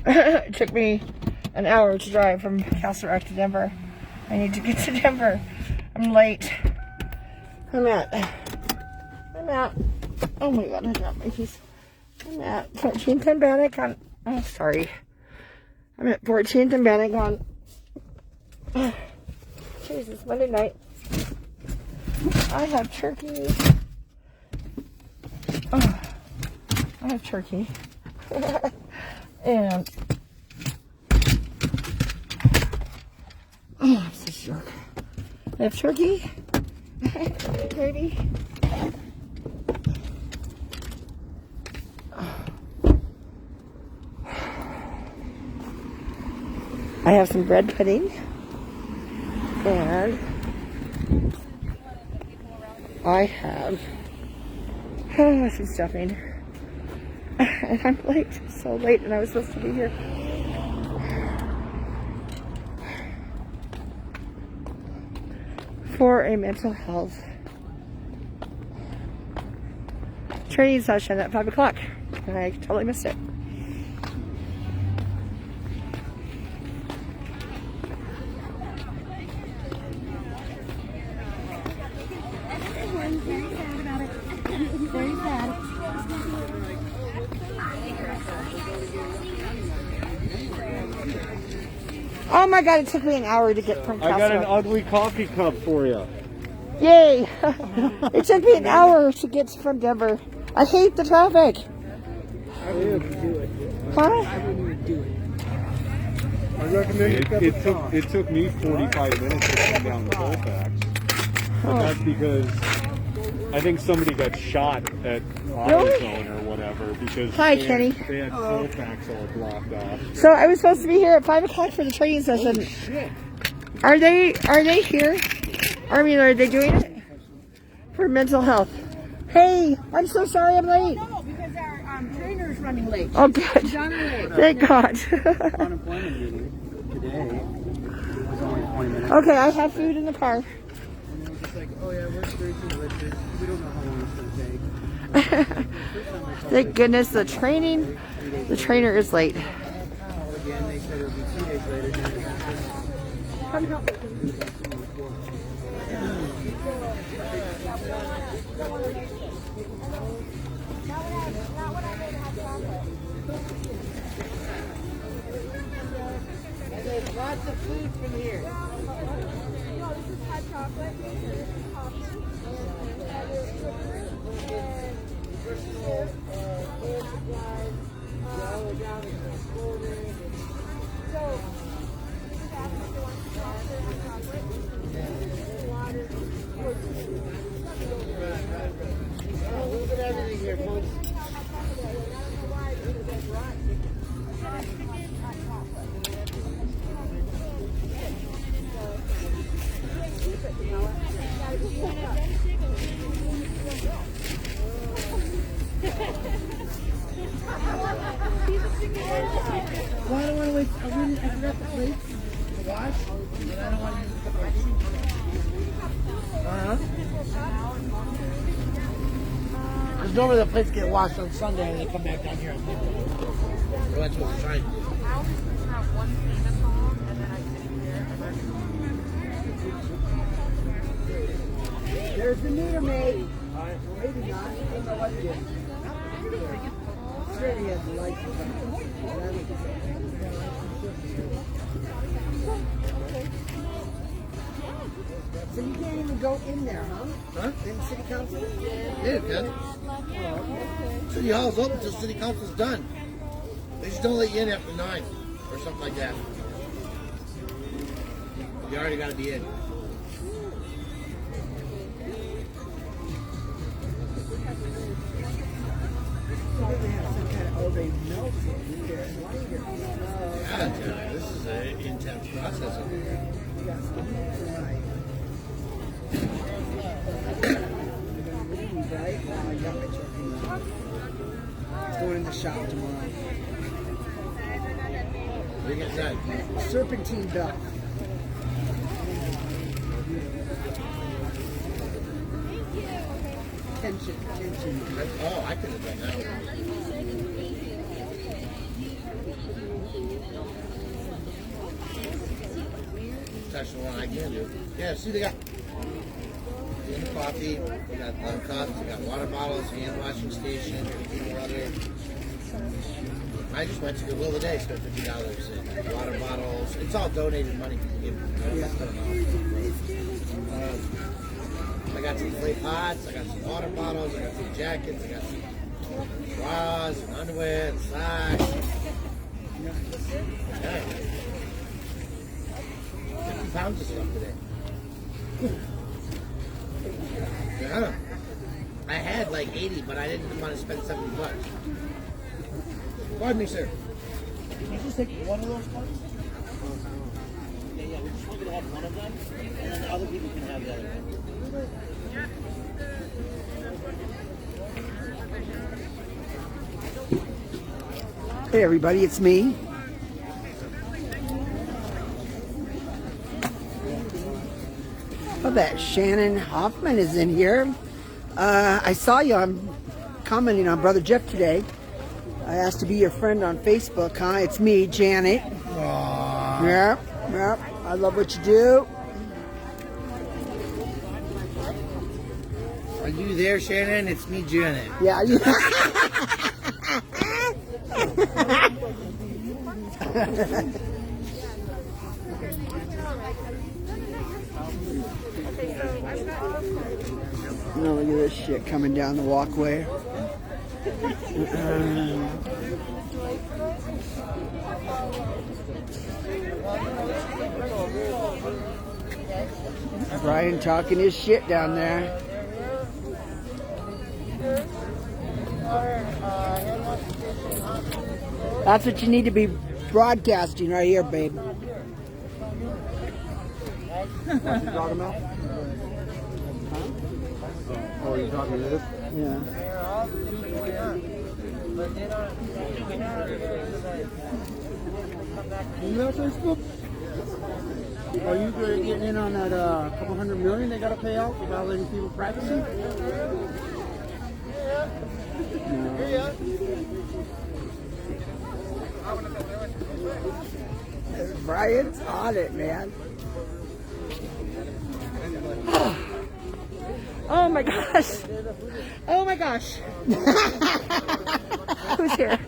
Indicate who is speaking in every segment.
Speaker 1: It took me an hour to drive from Castle Rock to Denver. I need to get to Denver. I'm late. I'm at, oh my god, I dropped my keys. I'm at 14th and Bannock on, oh sorry. I'm at 14th and Bannock on, Jesus, Monday night. I have turkey. Oh, I have turkey. And, oh, I'm such a jerk. I have turkey. Dirty. I have some bread pudding. And I have some stuffing. And I'm late. So late, and I was supposed to be here. For a mental health training session at 5 o'clock. And I totally missed it.
Speaker 2: Very sad about it. Very sad.
Speaker 1: Oh my god, it took me an hour to get from Castle.
Speaker 3: I got an ugly coffee cup for you.
Speaker 1: Yay! It took me an hour to get from Denver. I hate the traffic.
Speaker 4: I wouldn't even do it.
Speaker 1: Huh?
Speaker 4: I wouldn't even do it. I recommend
Speaker 3: It took me 45 minutes to come down the Colfax. And that's because I think somebody got shot at AutoZone or whatever because
Speaker 1: Hi,
Speaker 3: they
Speaker 1: Kenny.
Speaker 3: They had Colfax all blocked off.
Speaker 1: So I was supposed to be here at 5 o'clock for the training session.
Speaker 3: Holy shit.
Speaker 1: Are they here? I mean, are they doing it? For mental health. Hey, I'm so sorry I'm late.
Speaker 2: No, because our trainer's running late.
Speaker 1: Oh, good. Thank God.
Speaker 4: unemployment meeting today. It was only 20 minutes.
Speaker 1: Okay, I have food in the car.
Speaker 4: And it was just like, oh yeah, we're experiencing glitches. We don't know how long it's going to take.
Speaker 1: Thank goodness the trainer is late.
Speaker 4: Again, they said it would be 2 days later.
Speaker 1: Come help me.
Speaker 4: And there's lots of food from here.
Speaker 2: No, this is hot chocolate. This is coffee. And there's cookies. So, water,
Speaker 4: A little bit of everything here, folks. Well, I don't want to wait. I forgot the plates to wash, and I don't want to use the plates. Because normally the plates get washed on Sunday and they come back down here on Monday. So that's what we're trying to do. There's the meter maid. Maybe not. I don't know what it is. Sure, he has the lights on. So you can't even go in there, huh? Huh? In city council? Yeah, you can. City hall's open until city council's done. They just don't let you in after 9 or something like that. You already got to be in. Yeah, this is an intense process over here. Going in the shop tomorrow. What do you got? Serpentine belt. Tension. Oh, I could have done that. special one I can do. Yeah, see, they got coffee, they got cups, they got water bottles, hand washing station, water. I just went to Goodwill today, spent $50 in water bottles. It's all donated money people give. I got some clay pots, I got some water bottles, I got some jackets, I got some bras, and underwear, and socks. Yeah. 50 pounds of stuff today. Yeah. I had like 80, but I didn't want to spend $70. Pardon me, sir.
Speaker 5: Can you just take one of those ones? Yeah, we just want you to have one of them, and then the other people can have the other one.
Speaker 6: Hey everybody, it's me. Oh, that Shannon Hoffman is in here. I saw you. I'm commenting on Brother Jeff today. I asked to be your friend on Facebook, huh? It's me, Janet.
Speaker 4: Aww.
Speaker 6: Yep, yep. I love what you do.
Speaker 4: Are you there, Shannon? It's me, Janet.
Speaker 6: Yeah. You No, look at this shit coming down the walkway. Brian talking his shit down there. That's what you need to be broadcasting right here, babe.
Speaker 3: What you talking about? Oh, you're talking to this?
Speaker 6: Yeah.
Speaker 3: You know Facebook? Are you getting in on that couple $100 million they got to pay out without letting people practicing?
Speaker 6: Brian's on it, man.
Speaker 1: Oh my gosh. Oh my gosh. Who's here?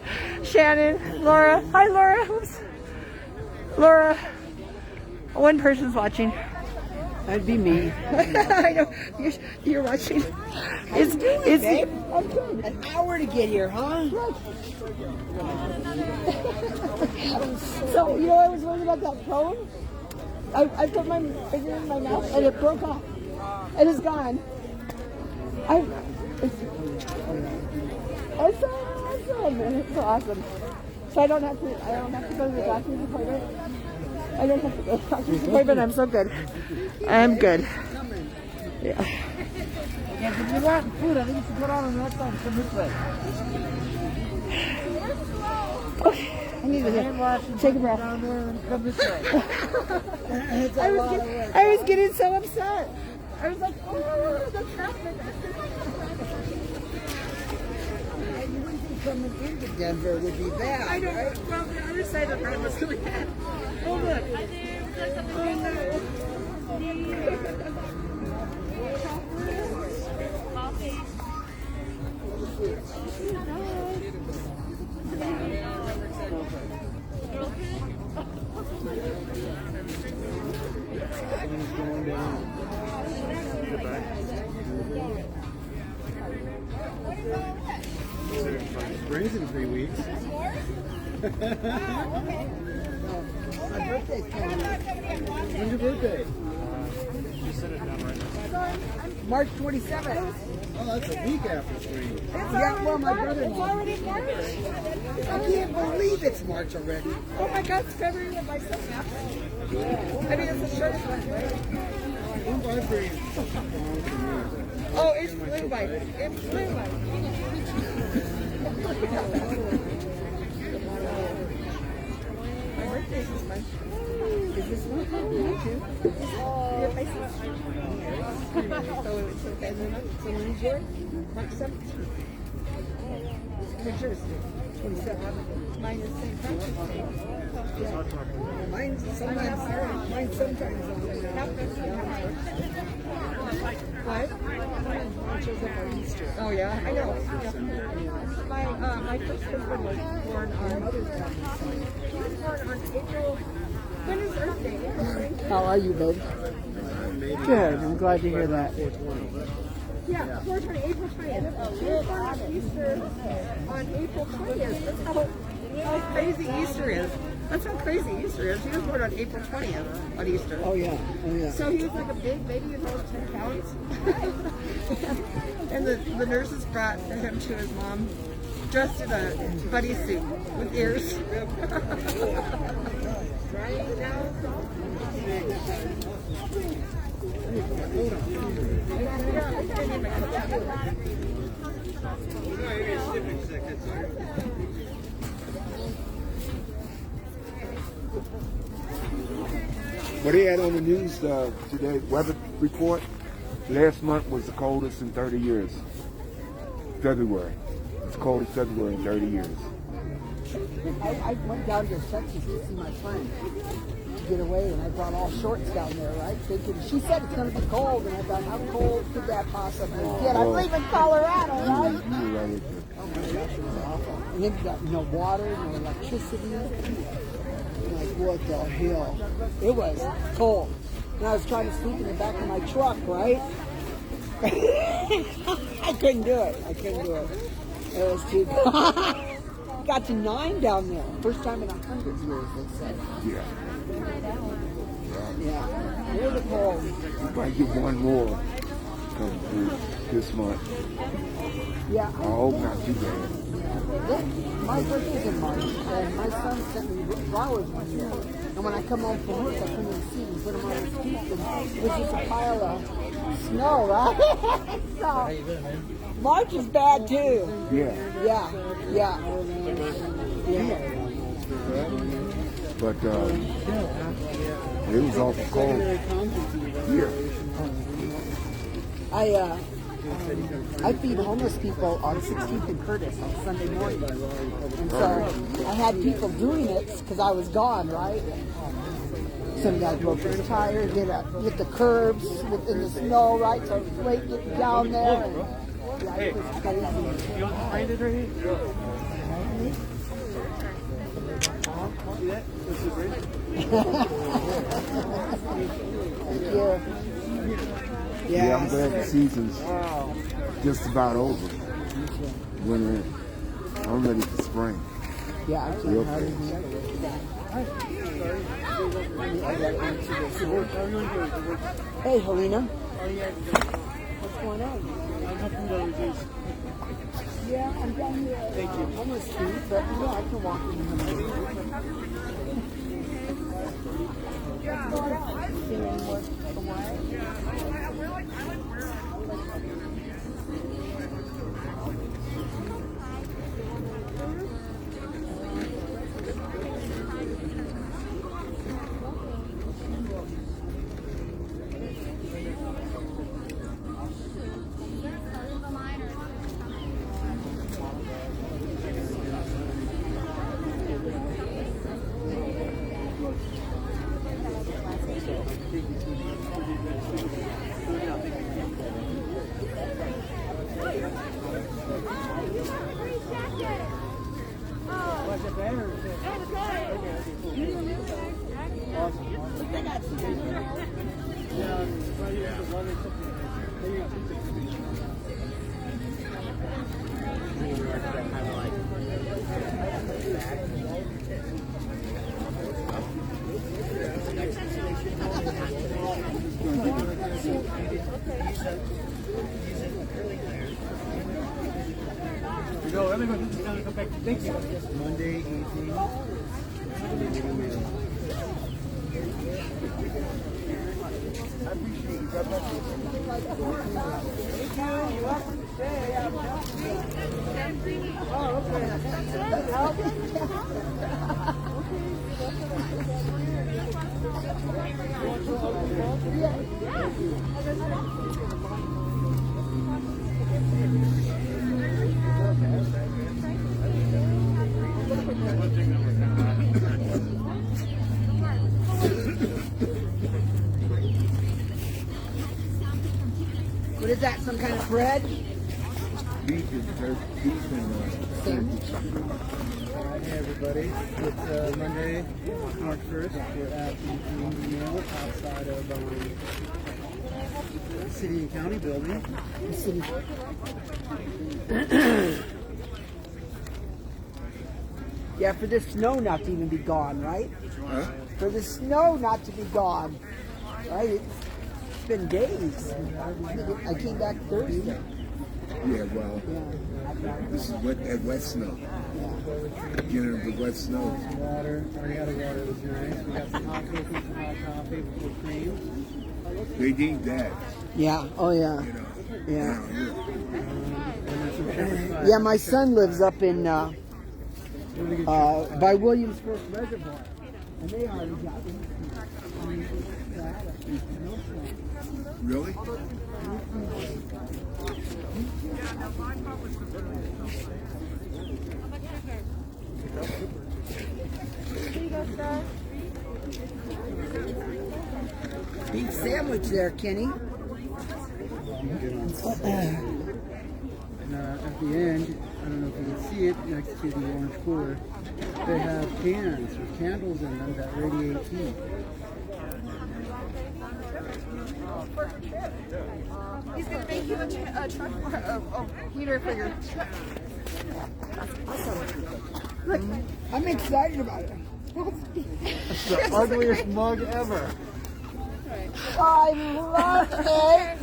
Speaker 1: Shannon, Laura. Hi, Laura. Oops. Laura. One person's watching.
Speaker 6: That'd be me.
Speaker 1: I know. You're watching. It's
Speaker 6: I'm good. An hour to get here, huh?
Speaker 1: So, you know, I was wondering about that phone. I put my finger in my mouth and it broke off. It is gone. It's awesome. It's so awesome. So I don't have to go to the doctor's appointment. I don't have to go to the doctor's appointment. I'm so good. I'm good. Yeah.
Speaker 5: Yeah, if you want food, I think you should go down on the next time. Come this way.
Speaker 1: Okay. I need to take a breath.
Speaker 5: Down there and come this way.
Speaker 1: I was getting so upset. I was like, oh, the traffic.
Speaker 6: Coming into Denver would be bad.
Speaker 1: I know. Right? Well, the other side of the road was really bad. Oh, look. Oh, no.
Speaker 3: Spring's in 3 weeks.
Speaker 6: My birthday's coming up.
Speaker 3: When's your birthday?
Speaker 6: March 27th.
Speaker 3: Oh, that's a week after spring.
Speaker 6: Yeah, well, my brother.
Speaker 1: It's already March.
Speaker 6: I can't believe it's March already.
Speaker 1: Oh my God, it's February when my son happened. I mean, it's the shortest one, right? Oh, it's blue by. It's blue by. My birthday's this month. Is this one? Me too. Yeah, my sister. So when's yours? March 17th. When's yours? 27th. Mine is St. Patrick's Day.
Speaker 6: Mine's sometimes on
Speaker 1: What? Oh yeah, I know. Yeah. My first husband was born on Mother's Day. He was born on April. When is Earth Day? April 20th?
Speaker 6: How are you, babe? Good. I'm glad to hear that.
Speaker 1: Yeah, 420, April 20th. He was born on Easter on April 20th. That's how crazy Easter is. That's how crazy Easter is. He was born on April 20th on Easter.
Speaker 6: Oh yeah. Oh yeah.
Speaker 1: So he was like a big baby, about 10 pounds. And the nurses brought him to his mom dressed in a bunny suit with ears.
Speaker 7: What they had on the news today, weather report, last month was the coldest in 30 years. February. It's the coldest February in 30 years.
Speaker 6: I went down to Texas to see my friend to get away, and I brought all shorts down there, right? Thinking, she said it's going to be cold, and I thought, how cold could that possibly get? I live in Colorado, right?
Speaker 7: You were right.
Speaker 6: Oh my gosh, it was awful. And then you got no water, no electricity. Like, what the hell? It was cold. And I was trying to sleep in the back of my truck, right? I couldn't do it. It was too cold. Got to 9 down there. First time in 100 years, they said.
Speaker 7: Yeah.
Speaker 6: Yeah. It was cold.
Speaker 7: You might get one more coming through this month.
Speaker 6: Yeah.
Speaker 7: I hope not too bad.
Speaker 6: My birthday's in March, and my son sent me flowers one year. And when I come home from work, I come in and see and put them on his feet, and it was just a pile of snow, right? So, March is bad too.
Speaker 7: Yeah. But it was awful cold here.
Speaker 6: I feed homeless people on 16th and Curtis on Sunday morning. And so I had people doing it because I was gone, right? Some guy broke his tire, hit the curbs in the snow, right? So I was late getting down there. And, yeah, it was crazy.
Speaker 3: You want to find it right here? See that? This is great.
Speaker 6: Thank you.
Speaker 7: Yeah, I'm glad the season's just about over. Winter, I'm ready for spring.
Speaker 6: Yeah, I'm
Speaker 7: Real
Speaker 6: so Hey, Helena. What's going on? Yeah, I'm down here. Thank you. I'm on the street, but yeah, I can walk in the morning.
Speaker 4: Monday evening.
Speaker 7: I appreciate it. God bless you.
Speaker 5: Thank you. You're welcome to stay. Oh, okay.
Speaker 6: is that? Some kind of bread?
Speaker 7: Beef and
Speaker 6: Sandwich.
Speaker 8: Hey everybody, it's Monday, March 1st. We're at the community meal outside of the City and County building.
Speaker 6: Yeah, for the snow not to even be gone, right?
Speaker 7: Huh?
Speaker 6: For the snow not to be gone, right? It's been days. I came back Thursday.
Speaker 7: Yeah, well, this is wet snow. Beginning of the wet snow.
Speaker 8: Water, already had a water, it was nice. We got some hot cookies, some hot coffee with cream.
Speaker 7: They need that.
Speaker 6: Yeah. Oh yeah.
Speaker 7: You know.
Speaker 6: Yeah.
Speaker 8: And then some shepherd's pie.
Speaker 6: Yeah. My son lives up in by Williamsburg Reservoir, and they already got it.
Speaker 7: Really?
Speaker 6: Beef sandwich there, Kenny.
Speaker 8: And at the end, I don't know if you can see it next to the orange cooler, they have cans with candles in them that radiate heat.
Speaker 1: He's gonna make you a truck heater for your.
Speaker 6: Look, I'm excited about it.
Speaker 8: It's the ugliest mug ever.
Speaker 6: I love it.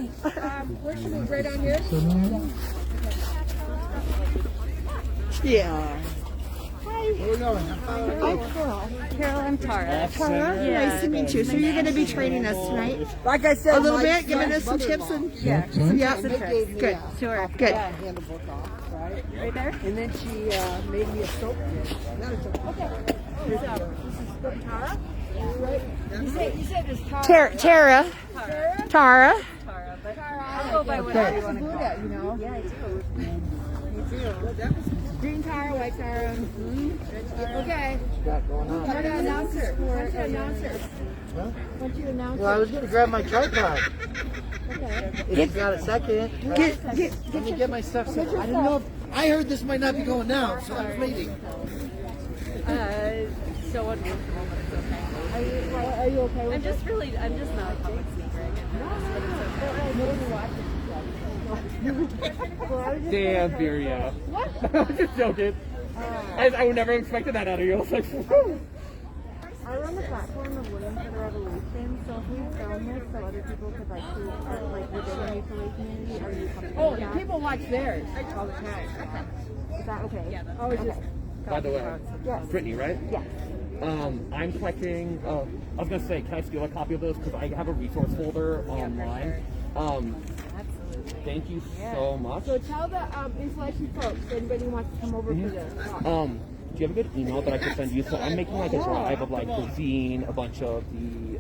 Speaker 1: Where should we right on here?
Speaker 6: Yeah.
Speaker 8: Where we going?
Speaker 2: Carol, I'm Tara.
Speaker 1: Nice to meet you. So you're gonna be training us tonight?
Speaker 6: Like I said,
Speaker 1: A little
Speaker 6: my
Speaker 1: bit, giving us some
Speaker 6: mother-in-law,
Speaker 1: tips and
Speaker 6: Yeah,
Speaker 1: yeah.
Speaker 6: they gave me
Speaker 1: Good.
Speaker 6: a
Speaker 2: Sure.
Speaker 1: Good.
Speaker 6: handle book off, right?
Speaker 2: Right there?
Speaker 6: And then she made me a soap dish. Not a soap. Okay.
Speaker 2: You said it was Tara.
Speaker 1: Tara. Tara.
Speaker 2: Tara, but I'll go by whatever you want to call it.
Speaker 1: You know.
Speaker 2: Yeah, I do. Me too. Green Tara, white Tara. Okay. How to announce her? How to announce her? Why don't you announce
Speaker 5: Well, I was going to grab my tripod.
Speaker 2: Okay.
Speaker 5: If you've got a second.
Speaker 8: Let me get my stuff set.
Speaker 4: I didn't know. I heard this might not be going down, so I was waiting.
Speaker 2: So uncomfortable, but it's okay. Are you okay with I'm just not a public speaker.
Speaker 9: Damn, Virya. What? I was just joking. I would never expected that out of you. I was like, whew.
Speaker 2: I run the platform of Women for the Revolution, so if we film this so other people could like see, like within the HOA community, are you comfortable with that?
Speaker 1: People watch theirs all the time.
Speaker 2: Is that okay? Yeah,
Speaker 1: I was just.
Speaker 9: By the way,
Speaker 2: Yes.
Speaker 9: Brittany, right?
Speaker 2: Yes.
Speaker 9: I'm collecting, I was going to say, can I steal a copy of those? Because I have a resource folder online. Thank you so much.
Speaker 2: So tell the installation folks, anybody who wants to come over for this.
Speaker 9: Do you have a good email that I could send you? So I'm making like a drive of like cuisine, a bunch of the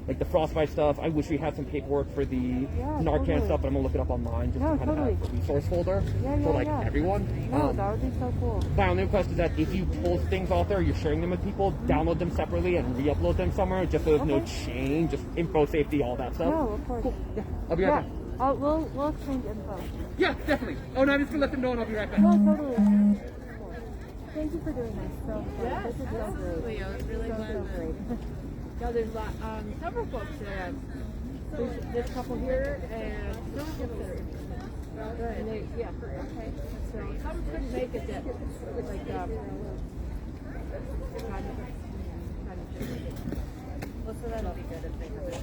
Speaker 9: like the frostbite stuff. I wish we had some paperwork for the Narcan stuff, but I'm gonna look it up online just to kind of have a resource folder for like everyone.
Speaker 2: That would be so cool.
Speaker 9: My only request is that if you post things out there, you're sharing them with people, download them separately and re-upload them somewhere, just so there's no chain, just info safety, all that stuff.
Speaker 2: No, of course.
Speaker 9: Cool. Yeah, I'll be right back.
Speaker 2: We'll exchange info.
Speaker 9: Yeah, definitely. Oh no, I'm just gonna let them know and I'll be right back.
Speaker 2: No, totally. Thank you for doing this. So this is so great.
Speaker 1: It was really
Speaker 2: So great.
Speaker 1: No, there's several folks that there's this couple here and some sisters. And they, yeah, okay. So some couldn't make it that like well, so that'll be good if they come in.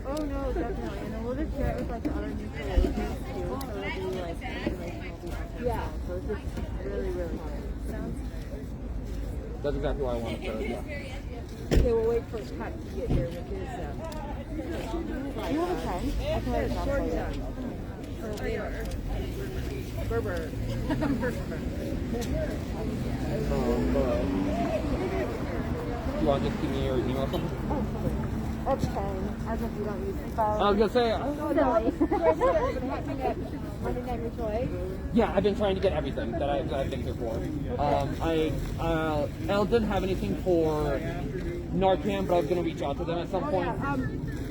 Speaker 2: Oh no, definitely. And then we'll just share it with like the other mutual agents too. So it'll be like informational.
Speaker 1: Yeah.
Speaker 2: So it's just really, really good.
Speaker 9: That's exactly what I wanted to. Yeah.
Speaker 1: Okay, we'll wait for Scott to get here with his
Speaker 2: You have a pen? I can write it down for you.
Speaker 1: Berber.
Speaker 9: You want to just give me your email or something?
Speaker 2: That's fine. As if you don't use the phone.
Speaker 9: I was gonna say,
Speaker 1: Monday Night Mutual Aid.
Speaker 9: yeah, I've been trying to get everything that I've been here for. Elle didn't have anything for Narcan, but I was gonna reach out to them at some point.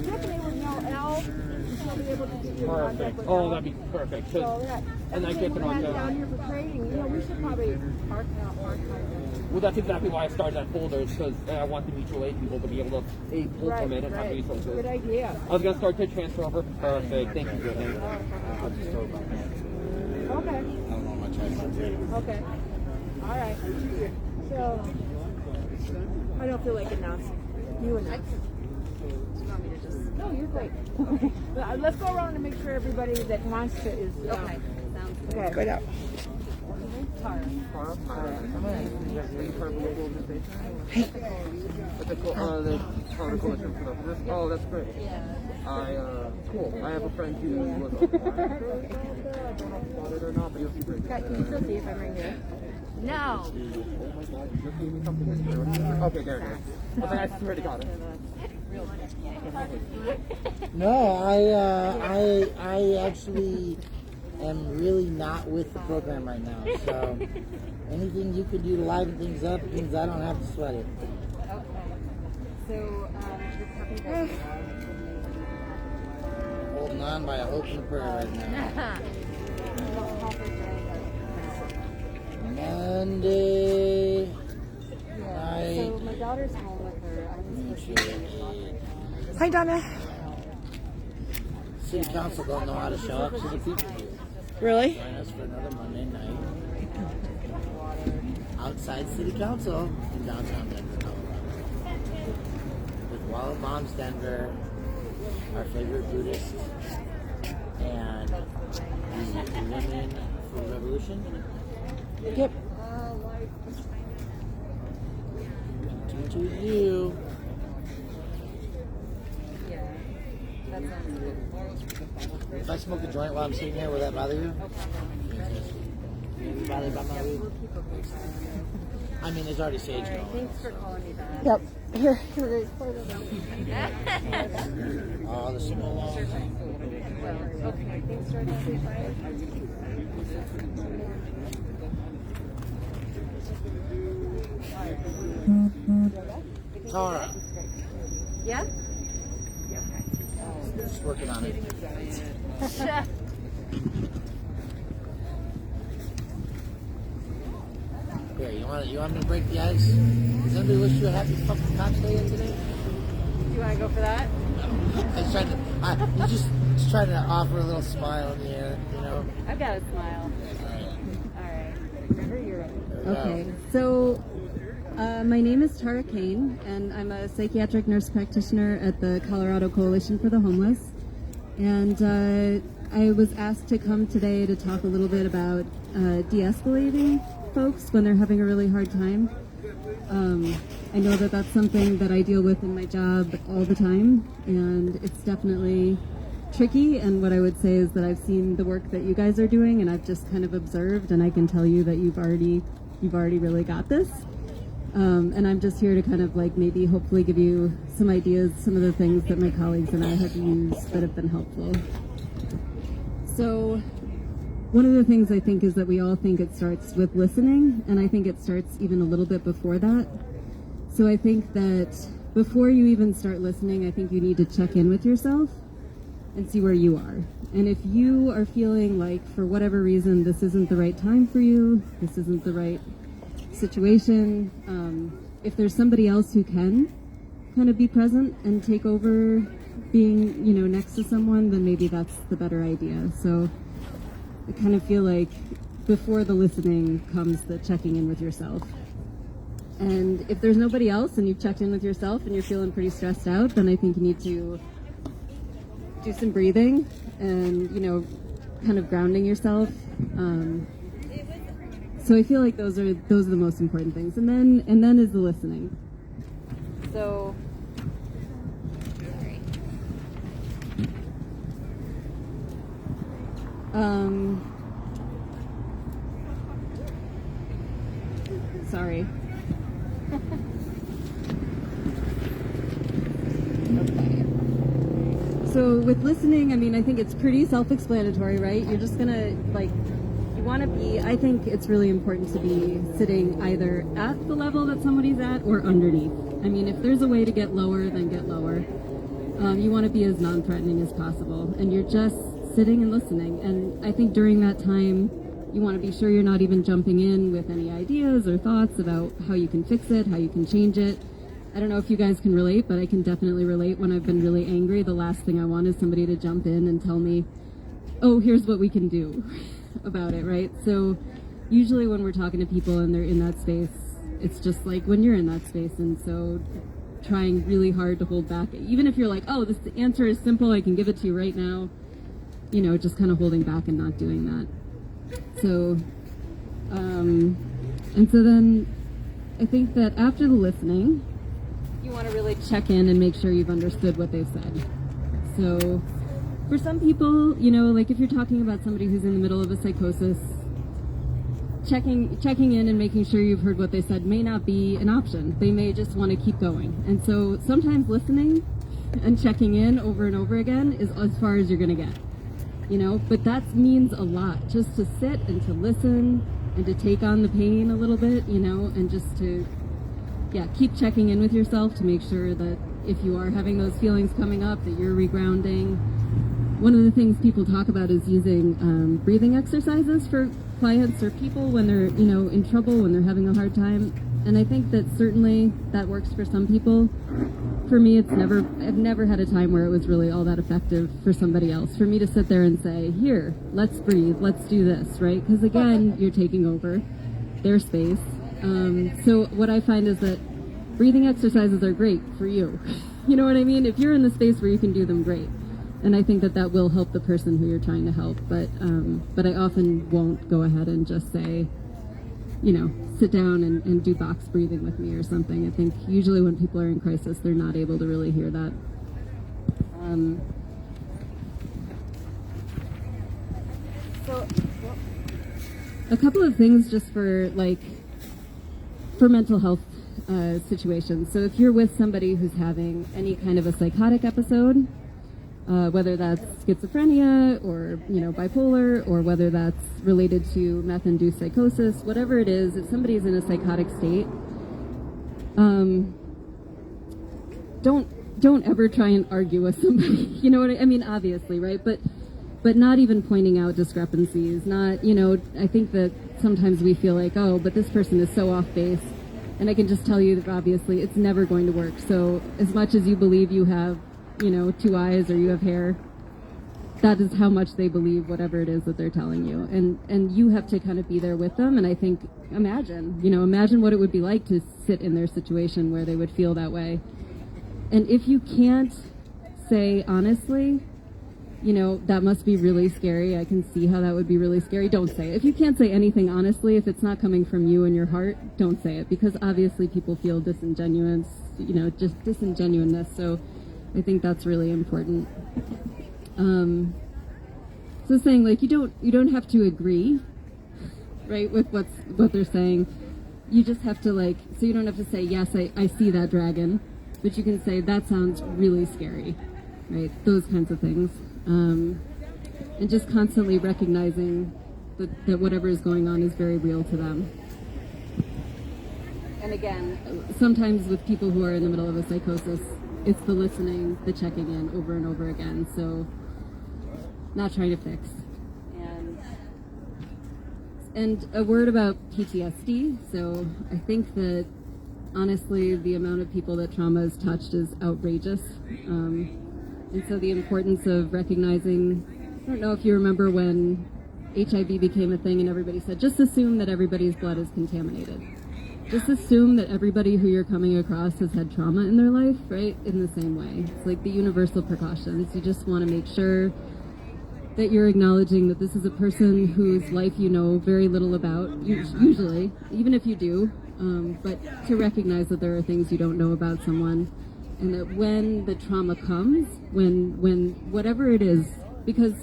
Speaker 1: Tiffany would know Elle. She
Speaker 2: I'll be able to get you in contact
Speaker 9: Perfect.
Speaker 2: with
Speaker 9: Oh,
Speaker 2: them.
Speaker 9: that'd be perfect.
Speaker 2: So,
Speaker 9: Cause,
Speaker 2: yeah.
Speaker 9: and I get to
Speaker 2: We're
Speaker 9: knock
Speaker 2: down
Speaker 9: out.
Speaker 2: here for training. You know, we should probably park out.
Speaker 9: Well, that's exactly why I started that folder, because I want the mutual aid people to be able to pull from it and have resources.
Speaker 2: Good idea.
Speaker 9: I was gonna start to transfer over. Perfect. Thank you, Brittany.
Speaker 3: I'll just throw it back.
Speaker 2: Okay.
Speaker 3: I don't know much I can do.
Speaker 2: Okay. All right. So, I don't feel like announcing. You announce. You want me to just? No, you're great. Let's go around and make sure everybody that wants to is. Okay. Sounds good. Okay.
Speaker 6: Good out.
Speaker 9: Oh, that's great. Cool. I have a friend who was on it or not, but you'll see great.
Speaker 2: Can you still see if I'm right here? No.
Speaker 9: Oh my god, you just gave me something. Okay, there it is. Okay, I swear to God.
Speaker 5: No, I actually am really not with the program right now. So anything you could do to liven things up means I don't have to sweat it.
Speaker 2: Okay. So,
Speaker 5: Holding on by a hope and a prayer right now. Monday.
Speaker 2: So my daughter's home with her. I was supposed to.
Speaker 6: Hi, Donna.
Speaker 5: City Council don't know how to show up to the people.
Speaker 6: Really?
Speaker 5: Join us for another Monday night outside City Council in downtown Denver, Colorado. With Wild Moms Denver, our favorite Buddhist, and the Women for Revolution.
Speaker 6: Yep.
Speaker 5: To you. If I smoke a joint while I'm sitting here, will that bother you? Maybe bother about my weed? I mean, there's already sage going.
Speaker 2: Thanks for calling me back.
Speaker 6: Yep. Here.
Speaker 5: All the smoke.
Speaker 2: Okay, thanks for that.
Speaker 5: Tara,
Speaker 2: Yeah?
Speaker 5: just working on it. Here, you want me to break the ice? Does anybody wish you a happy fucking Cops Day today?
Speaker 2: Do you want to go for that?
Speaker 5: I was trying to, just trying to offer a little smile in the air, you know?
Speaker 2: I've got a smile. All right. Remember, you're ready.
Speaker 10: Okay, so my name is Tara Kane, and I'm a psychiatric nurse practitioner at the Colorado Coalition for the Homeless. And I was asked to come today to talk a little bit about de-escalating folks when they're having a really hard time. I know that that's something that I deal with in my job all the time, and it's definitely tricky. And what I would say is that I've seen the work that you guys are doing, and I've just kind of observed, and I can tell you that you've already really got this. And I'm just here to kind of like maybe hopefully give you some ideas, some of the things that my colleagues and I have used that have been helpful. So one of the things I think is that we all think it starts with listening, and I think it starts even a little bit before that. So I think that before you even start listening, I think you need to check in with yourself and see where you are. And if you are feeling like for whatever reason this isn't the right time for you, this isn't the right situation, if there's somebody else who can kind of be present and take over being, you know, next to someone, then maybe that's the better idea. So I kind of feel like before the listening comes the checking in with yourself. And if there's nobody else and you've checked in with yourself and you're feeling pretty stressed out, then I think you need to do some breathing and, you know, kind of grounding yourself. So I feel like those are the most important things. And then is the listening. So sorry. Okay. So with listening, I mean, I think it's pretty self-explanatory, right? You're just gonna you want to be, I think it's really important to be sitting either at the level that somebody's at or underneath. I mean, if there's a way to get lower, then get lower. You want to be as non-threatening as possible, and you're just sitting and listening. And I think during that time, you want to be sure you're not even jumping in with any ideas or thoughts about how you can fix it, how you can change it. I don't know if you guys can relate, but I can definitely relate. When I've been really angry, the last thing I want is somebody to jump in and tell me, oh, here's what we can do about it, right? So usually when we're talking to people and they're in that space, it's just like when you're in that space. And so trying really hard to hold back, even if you're like, oh, this answer is simple, I can give it to you right now, you know, just kind of holding back and not doing that. So, and so then I think that after the listening, you want to really check in and make sure you've understood what they've said. So for some people, you know, like if you're talking about somebody who's in the middle of a psychosis, checking in and making sure you've heard what they said may not be an option. They may just want to keep going. And so sometimes listening and checking in over and over again is as far as you're going to get, you know, but that means a lot, just to sit and to listen and to take on the pain a little bit, you know, and just to, yeah, keep checking in with yourself to make sure that if you are having those feelings coming up, that you're regrounding. One of the things people talk about is using breathing exercises for clients or people when they're, you know, in trouble, when they're having a hard time. And I think that certainly that works for some people. For me, I've never had a time where it was really all that effective for somebody else. For me to sit there and say, here, let's breathe, let's do this, right? Because again, you're taking over their space. So what I find is that breathing exercises are great for you. You know what I mean? If you're in the space where you can do them, great. And I think that that will help the person who you're trying to help. But I often won't go ahead and just say, you know, sit down and do box breathing with me or something. I think usually when people are in crisis, they're not able to really hear that. So a couple of things just for mental health situations. So if you're with somebody who's having any kind of a psychotic episode, whether that's schizophrenia or, you know, bipolar, or whether that's related to meth-induced psychosis, whatever it is, if somebody's in a psychotic state, don't ever try and argue with somebody. You know what I mean? Obviously, right? But not even pointing out discrepancies. Not, you know, I think that sometimes we feel like, oh, but this person is so off base. And I can just tell you that obviously it's never going to work. So as much as you believe you have, you know, 2 eyes or you have hair, that is how much they believe whatever it is that they're telling you. And you have to kind of be there with them. And I think, imagine what it would be like to sit in their situation where they would feel that way. And if you can't say honestly, you know, that must be really scary. I can see how that would be really scary. Don't say it. If you can't say anything honestly, if it's not coming from you and your heart, don't say it. Because obviously people feel disingenuous, you know, just disingenuousness. So I think that's really important. So saying, like, you don't have to agree, right, with what they're saying. You just have to, like, so you don't have to say, yes, I see that dragon, but you can say, that sounds really scary, right? Those kinds of things. And just constantly recognizing that whatever is going on is very real to them. And again, sometimes with people who are in the middle of a psychosis, it's the listening, the checking in over and over again. So not trying to fix. And a word about PTSD. So I think that honestly, the amount of people that trauma has touched is outrageous. And so the importance of recognizing, I don't know if you remember when HIV became a thing and everybody said, just assume that everybody's blood is contaminated. Just assume that everybody who you're coming across has had trauma in their life, right? In the same way. It's like the universal precautions. You just want to make sure that you're acknowledging that this is a person whose life you know very little about, usually, even if you do, but to recognize that there are things you don't know about someone, and that when the trauma comes, when whatever it is, because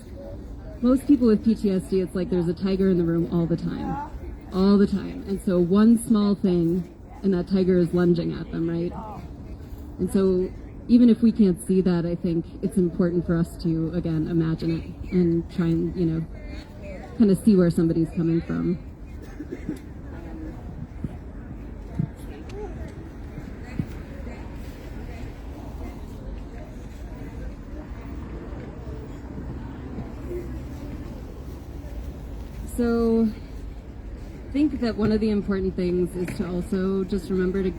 Speaker 10: most people with PTSD, it's like there's a tiger in the room all the time. All the time. And so one small thing, and that tiger is lunging at them, right? And so even if we can't see that, I think it's important for us to, again, imagine it and try and, you know, kind of see where somebody's coming from. So I think that one of the important things is to also just remember to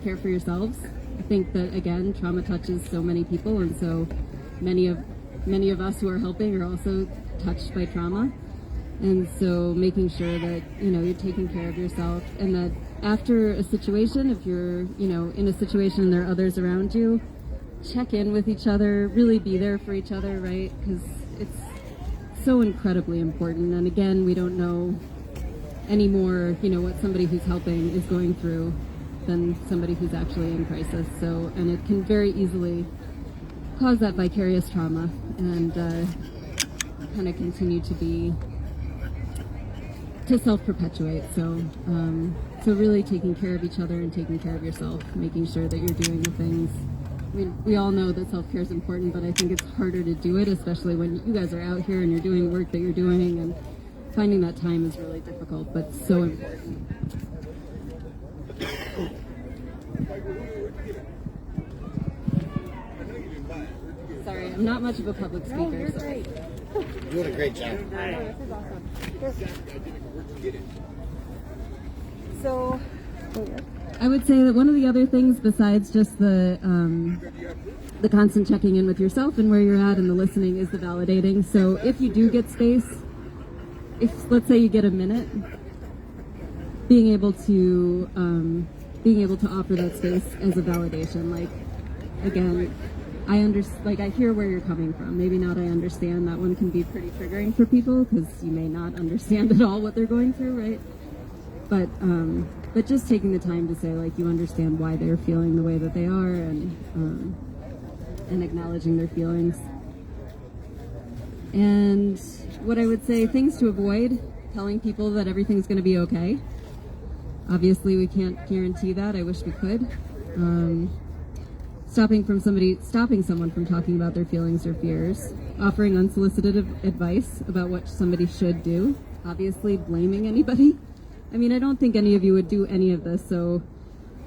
Speaker 10: care for yourselves. I think that, again, trauma touches so many people, and so many of us who are helping are also touched by trauma. And so making sure that, you're taking care of yourself, and that after a situation, if you're, in a situation and there are others around you, check in with each other, really be there for each other, right? Because it's so incredibly important. And again, we don't know anymore, what somebody who's helping is going through than somebody who's actually in crisis. So, and it can very easily cause that vicarious trauma and kind of continue to self-perpetuate. So really taking care of each other and taking care of yourself, making sure that you're doing the things. I mean, we all know that self-care is important, but I think it's harder to do it, especially when you guys are out here and you're doing work that you're doing, and finding that time is really difficult, but so important. Sorry, I'm not much of a public speaker. No, you're great.
Speaker 5: You're doing a great job.
Speaker 2: This is awesome. So,
Speaker 10: I would say that one of the other things, besides just the constant checking in with yourself and where you're at and the listening, is the validating. So if you do get space, if let's say you get a minute, being able to offer that space as a validation. Like, again, I hear where you're coming from. Maybe not I understand. That one can be pretty triggering for people because you may not understand at all what they're going through, right? But just taking the time to say, like, you understand why they're feeling the way that they are, and acknowledging their feelings. And what I would say, things to avoid: telling people that everything's going to be okay. Obviously, we can't guarantee that. I wish we could. Stopping someone from talking about their feelings or fears. Offering unsolicited advice about what somebody should do. Obviously, blaming anybody. I mean, I don't think any of you would do any of this, so,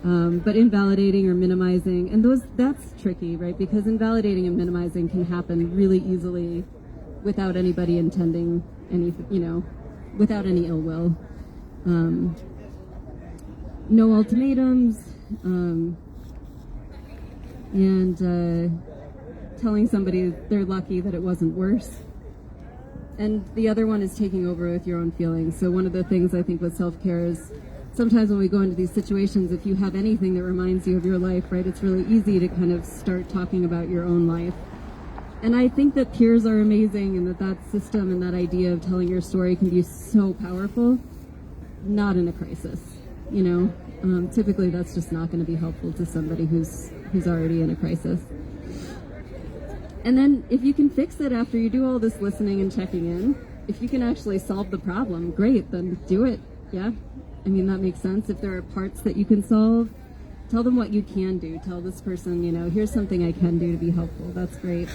Speaker 10: but invalidating or minimizing, and that's tricky, right? Because invalidating and minimizing can happen really easily without anybody intending anything, without any ill will. No ultimatums, and telling somebody they're lucky that it wasn't worse. And the other one is taking over with your own feelings. So one of the things I think with self-care is sometimes when we go into these situations, if you have anything that reminds you of your life, right, it's really easy to kind of start talking about your own life. And I think that peers are amazing, and that system and that idea of telling your story can be so powerful. Not in a crisis, typically that's just not going to be helpful to somebody who's already in a crisis. And then if you can fix it after you do all this listening and checking in, if you can actually solve the problem, great, then do it. Yeah, I mean, that makes sense. If there are parts that you can solve, tell them what you can do. Tell this person, here's something I can do to be helpful. That's great.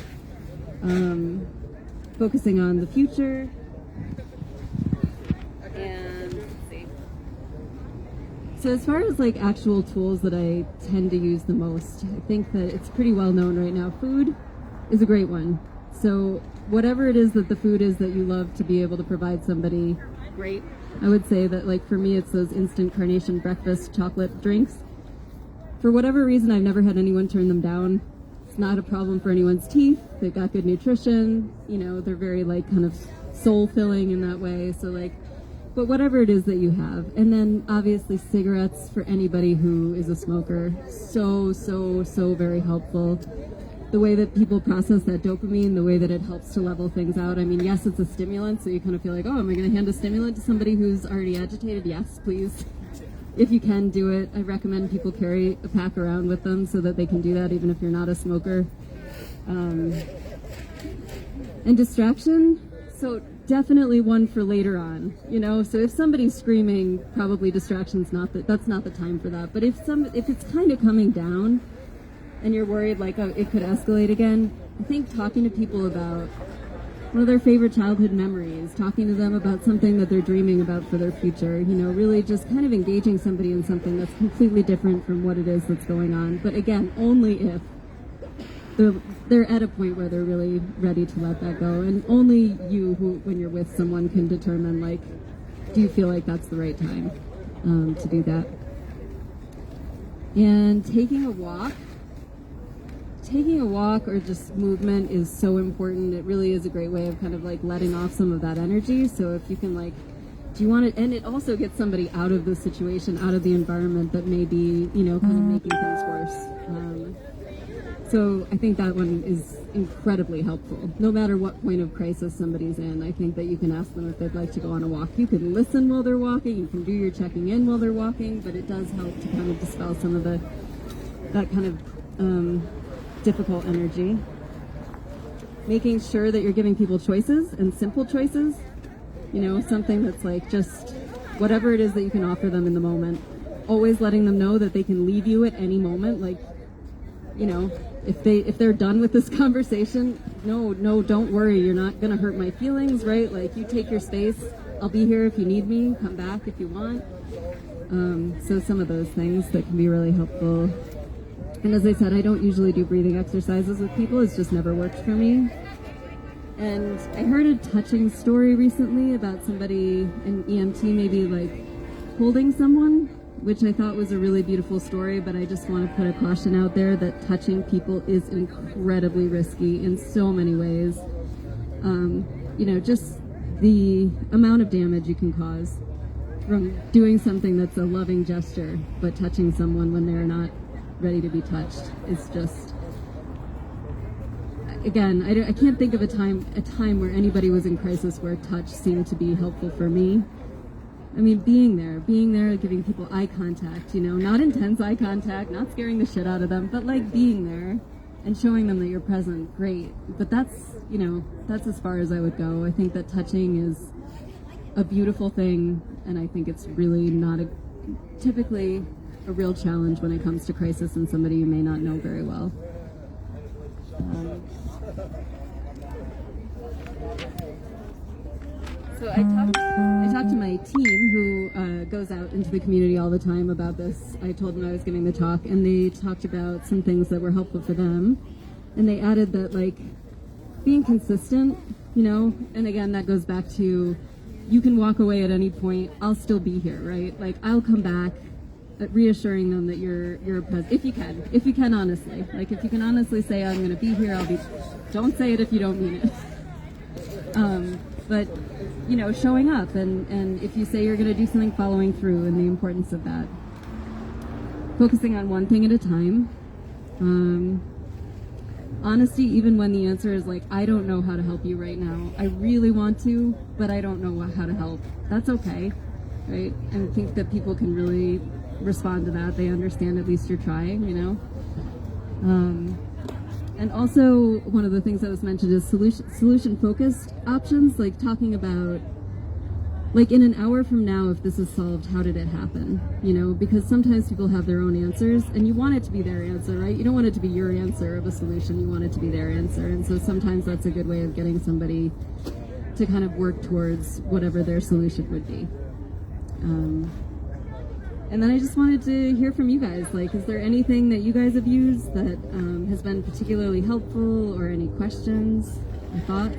Speaker 10: Focusing on the future. And let's see. So as far as like actual tools that I tend to use the most, I think that it's pretty well known right now. Food is a great one. So whatever it is that the food is that you love to be able to provide somebody, great. I would say that, like, for me, it's those instant carnation breakfast chocolate drinks. For whatever reason, I've never had anyone turn them down. It's not a problem for anyone's teeth. They've got good nutrition. They're very, like, kind of soul-filling in that way. So, like, but whatever it is that you have. And then, obviously, cigarettes for anybody who is a smoker. So very helpful. The way that people process that dopamine, the way that it helps to level things out. I mean, yes, it's a stimulant, so you kind of feel like, oh, am I going to hand a stimulant to somebody who's already agitated? Yes, please. If you can do it, I recommend people carry a pack around with them so that they can do that even if you're not a smoker. And distraction, so definitely one for later on, so if somebody's screaming, probably distraction's that's not the time for that. But if it's kind of coming down, and you're worried like it could escalate again, I think talking to people about one of their favorite childhood memories, talking to them about something that they're dreaming about for their future, really just kind of engaging somebody in something that's completely different from what it is that's going on. But again, only if they're at a point where they're really ready to let that go, and only you, when you're with someone, can determine, like, do you feel like that's the right time to do that. And taking a walk or just movement is so important. It really is a great way of kind of like letting off some of that energy. So if you can, like, do you want it, and it also gets somebody out of the situation, out of the environment that may be, kind of making things worse. So I think that one is incredibly helpful. No matter what point of crisis somebody's in, I think that you can ask them if they'd like to go on a walk. You can listen while they're walking, you can do your checking in while they're walking, but it does help to kind of dispel some of that kind of difficult energy. Making sure that you're giving people choices, and simple choices. Something that's like just whatever it is that you can offer them in the moment. Always letting them know that they can leave you at any moment. Like, if they're done with this conversation, no, don't worry. You're not going to hurt my feelings, right? Like, you take your space. I'll be here if you need me. Come back if you want. So some of those things that can be really helpful. And as I said, I don't usually do breathing exercises with people. It's just never worked for me. And I heard a touching story recently about somebody in EMT maybe like holding someone, which I thought was a really beautiful story, but I just want to put a caution out there that touching people is incredibly risky in so many ways. Just the amount of damage you can cause from doing something that's a loving gesture, but touching someone when they're not ready to be touched is just... Again, I can't think of a time where anybody was in crisis where touch seemed to be helpful for me. I mean, being there, giving people eye contact, not intense eye contact, not scaring the shit out of them, but like being there and showing them that you're present, great. But that's as far as I would go. I think that touching is a beautiful thing, and I think it's really not typically a real challenge when it comes to crisis and somebody you may not know very well. So I talked to my team who goes out into the community all the time about this. I told them I was giving the talk, and they talked about some things that were helpful for them. And they added that, like, being consistent, and again, that goes back to, you can walk away at any point. I'll still be here, right? Like, I'll come back, reassuring them that you're present, if you can honestly. Like, if you can honestly say, I'm going to be here, I'll be. Don't say it if you don't mean it. But, showing up, and if you say you're going to do something, following through, and the importance of that. Focusing on one thing at a time. Honesty, even when the answer is like, I don't know how to help you right now. I really want to, but I don't know how to help. That's okay, right? And I think that people can really respond to that. They understand at least you're trying, And also, one of the things that was mentioned is solution-focused options, like talking about, like, in an hour from now, if this is solved, how did it happen? Because sometimes people have their own answers, and you want it to be their answer, right? You don't want it to be your answer of a solution. You want it to be their answer. And so sometimes that's a good way of getting somebody to kind of work towards whatever their solution would be. And then I just wanted to hear from you guys. Like, is there anything that you guys have used that has been particularly helpful, or any questions or thoughts?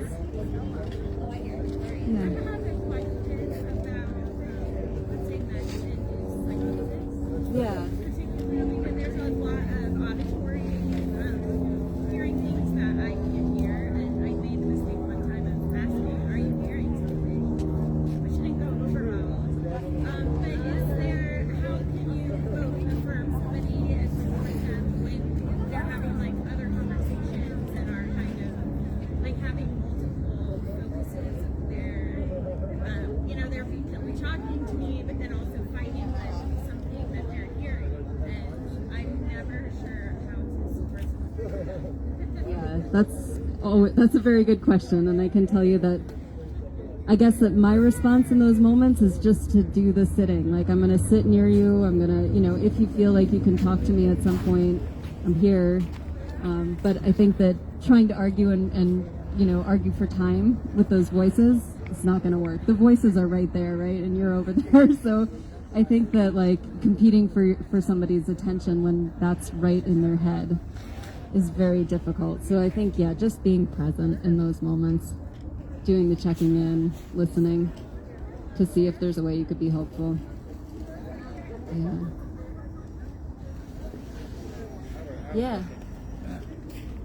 Speaker 10: Yeah.
Speaker 11: Particularly when there's a lot of auditory hearing things that I can't hear, and I made the mistake one time of asking, "Are you hearing something?" Which didn't go over well. But is there, how can you both affirm somebody and support them when they're having like other conversations and are kind of like having multiple focuses of their, they're repeatedly talking to me, but then also fighting with something that they're hearing, and I'm never sure how to support them.
Speaker 10: Yeah, that's a very good question, and I can tell you that I guess that my response in those moments is just to do the sitting. Like, I'm going to sit near you. I'm going to, if you feel like you can talk to me at some point, I'm here. But I think that trying to argue and argue for time with those voices, it's not going to work. The voices are right there, right? And you're over there. So I think that, like, competing for somebody's attention when that's right in their head is very difficult. So I think, yeah, just being present in those moments, doing the checking in, listening to see if there's a way you could be helpful. Yeah.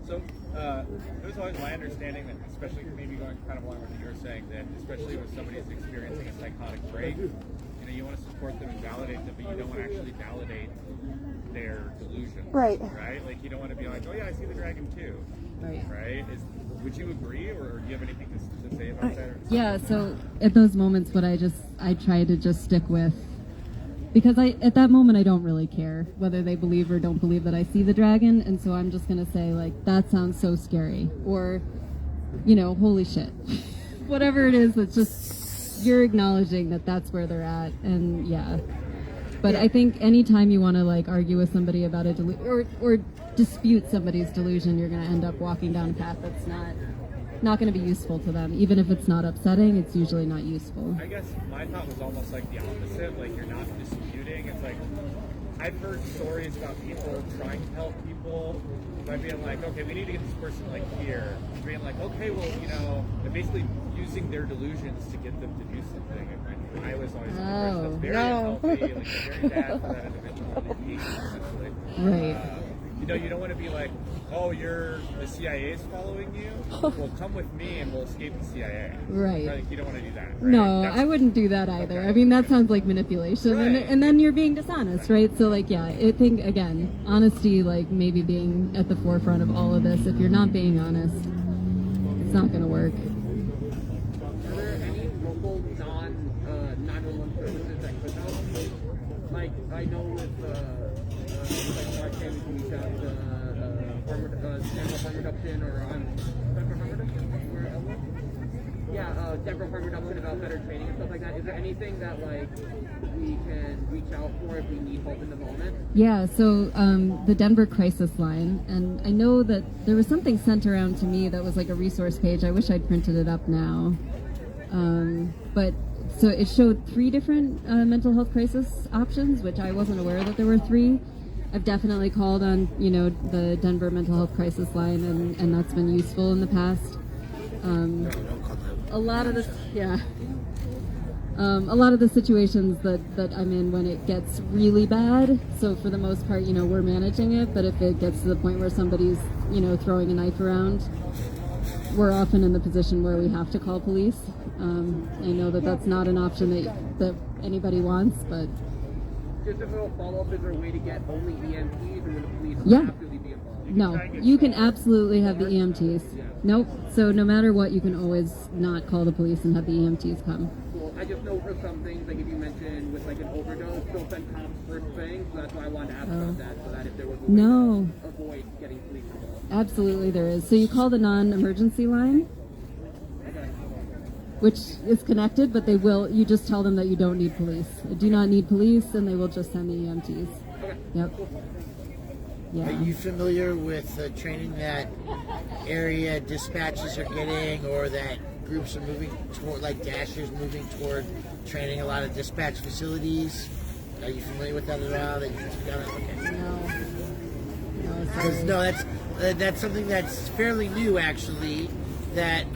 Speaker 12: So it was always my understanding that, especially maybe going kind of along with what you were saying, that especially when somebody's experiencing a psychotic break, you want to support them and validate them, but you don't want to actually validate their delusion.
Speaker 6: Right.
Speaker 12: Right? Like, you don't want to be like, oh yeah, I see the dragon too.
Speaker 10: Right.
Speaker 12: Right? Would you agree, or do you have anything to say about that?
Speaker 10: Yeah, so at those moments, what I try to just stick with, because at that moment I don't really care whether they believe or don't believe that I see the dragon, and so I'm just gonna say, like, that sounds so scary, or, holy shit. Whatever it is, that's just, you're acknowledging that that's where they're at, and yeah. But I think anytime you want to, like, argue with somebody about a delusion, or dispute somebody's delusion, you're going to end up walking down a path that's not going to be useful to them. Even if it's not upsetting, it's usually not useful.
Speaker 12: I guess my thought was almost like the opposite. Like, you're not disputing. It's like, I've heard stories about people trying to help people by being like, okay, we need to get this person, like, here. Being like, okay, well, they're basically using their delusions to get them to do something. And I was always that's very unhealthy, like, very bad for that individual, essentially.
Speaker 10: Right.
Speaker 12: You don't want to be like, oh, the CIA's following you? Well, come with me and we'll escape the CIA.
Speaker 10: Right.
Speaker 12: Like, you don't want to do that, right?
Speaker 10: No, I wouldn't do that either. Okay. I mean, that sounds like manipulation.
Speaker 12: Right.
Speaker 10: And then you're being dishonest, right? So, like, yeah, I think, again, honesty, like, maybe being at the forefront of all of this. If you're not being honest, it's not going to work.
Speaker 9: Are there any local non-911 services that could help? Like, I know with like Mark we can reach out to Denver Harm Reduction, or Denver Harm Reduction? Yeah, Denver Harm Reduction about better training and stuff like that. Is there anything that, like, we can reach out for if we need help in the moment?
Speaker 10: Yeah, so the Denver Crisis Line, and I know that there was something sent around to me that was like a resource page. I wish I'd printed it up now. But so it showed 3 different mental health crisis options, which I wasn't aware that there were 3. I've definitely called on, the Denver Mental Health Crisis Line, and that's been useful in the past. A lot of the situations that I'm in when it gets really bad, so for the most part, we're managing it, but if it gets to the point where somebody's, throwing a knife around, we're often in the position where we have to call police. I know that that's not an option that anybody wants, but...
Speaker 9: Just a little follow-up, is there a way to get only EMTs, or will the police have to be involved?
Speaker 10: No, you can absolutely have the EMTs. Nope. So no matter what, you can always not call the police and have the EMTs come.
Speaker 9: Cool. I just know for some things, like if you mentioned with like an overdose, they'll send cops first thing, so that's why I wanted to ask about that, so that if there was a way to avoid getting police involved.
Speaker 10: Absolutely there is. So you call the non-emergency line, which is connected, but you just tell them that you don't need police. I do not need police, and they will just send the EMTs.
Speaker 9: Okay.
Speaker 10: Yep. Yeah.
Speaker 5: Are you familiar with the training that area dispatches are getting, or that groups are moving toward, like Dasher's moving toward training a lot of dispatch facilities? Are you familiar with that at all? That you've done it? Okay. No, that's something that's fairly new, actually. That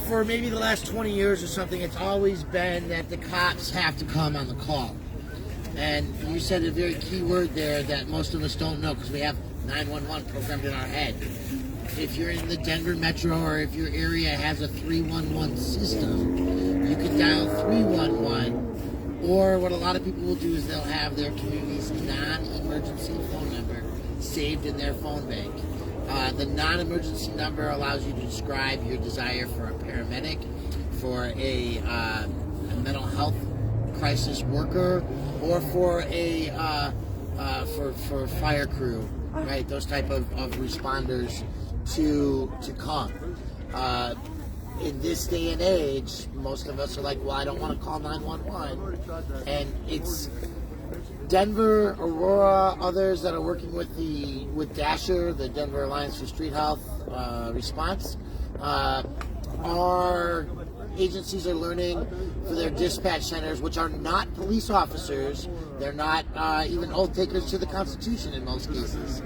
Speaker 5: for maybe the last 20 years or something, it's always been that the cops have to come on the call. And you said a very key word there that most of us don't know, because we have 911 programmed in our head. If you're in the Denver metro, or if your area has a 311 system, you can dial 311, or what a lot of people will do is they'll have their community's non-emergency phone number saved in their phone bank. The non-emergency number allows you to describe your desire for a paramedic, for a mental health crisis worker, or for a for fire crew, right? Those type of responders to come. In this day and age, most of us are like, well, I don't want to call 911, and it's Denver, Aurora, others that are working with Dasher, the Denver Alliance for Street Health response, are agencies are learning for their dispatch centers, which are not police officers, they're not even oath takers to the Constitution in most cases,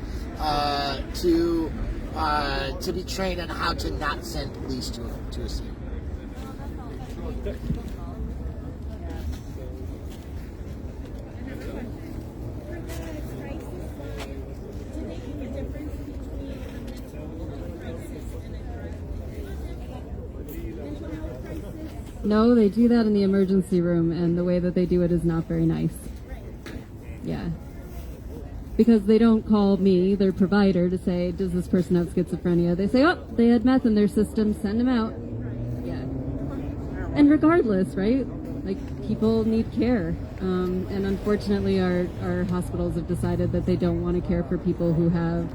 Speaker 5: to be trained on how to not send police to a scene.
Speaker 10: No, they do that in the emergency room, and the way that they do it is not very nice. Yeah. Because they don't call me, their provider, to say, does this person have schizophrenia? They say, oh, they had meth in their system, send them out. Yeah. And regardless, right? Like, people need care. And unfortunately, our hospitals have decided that they don't want to care for people who have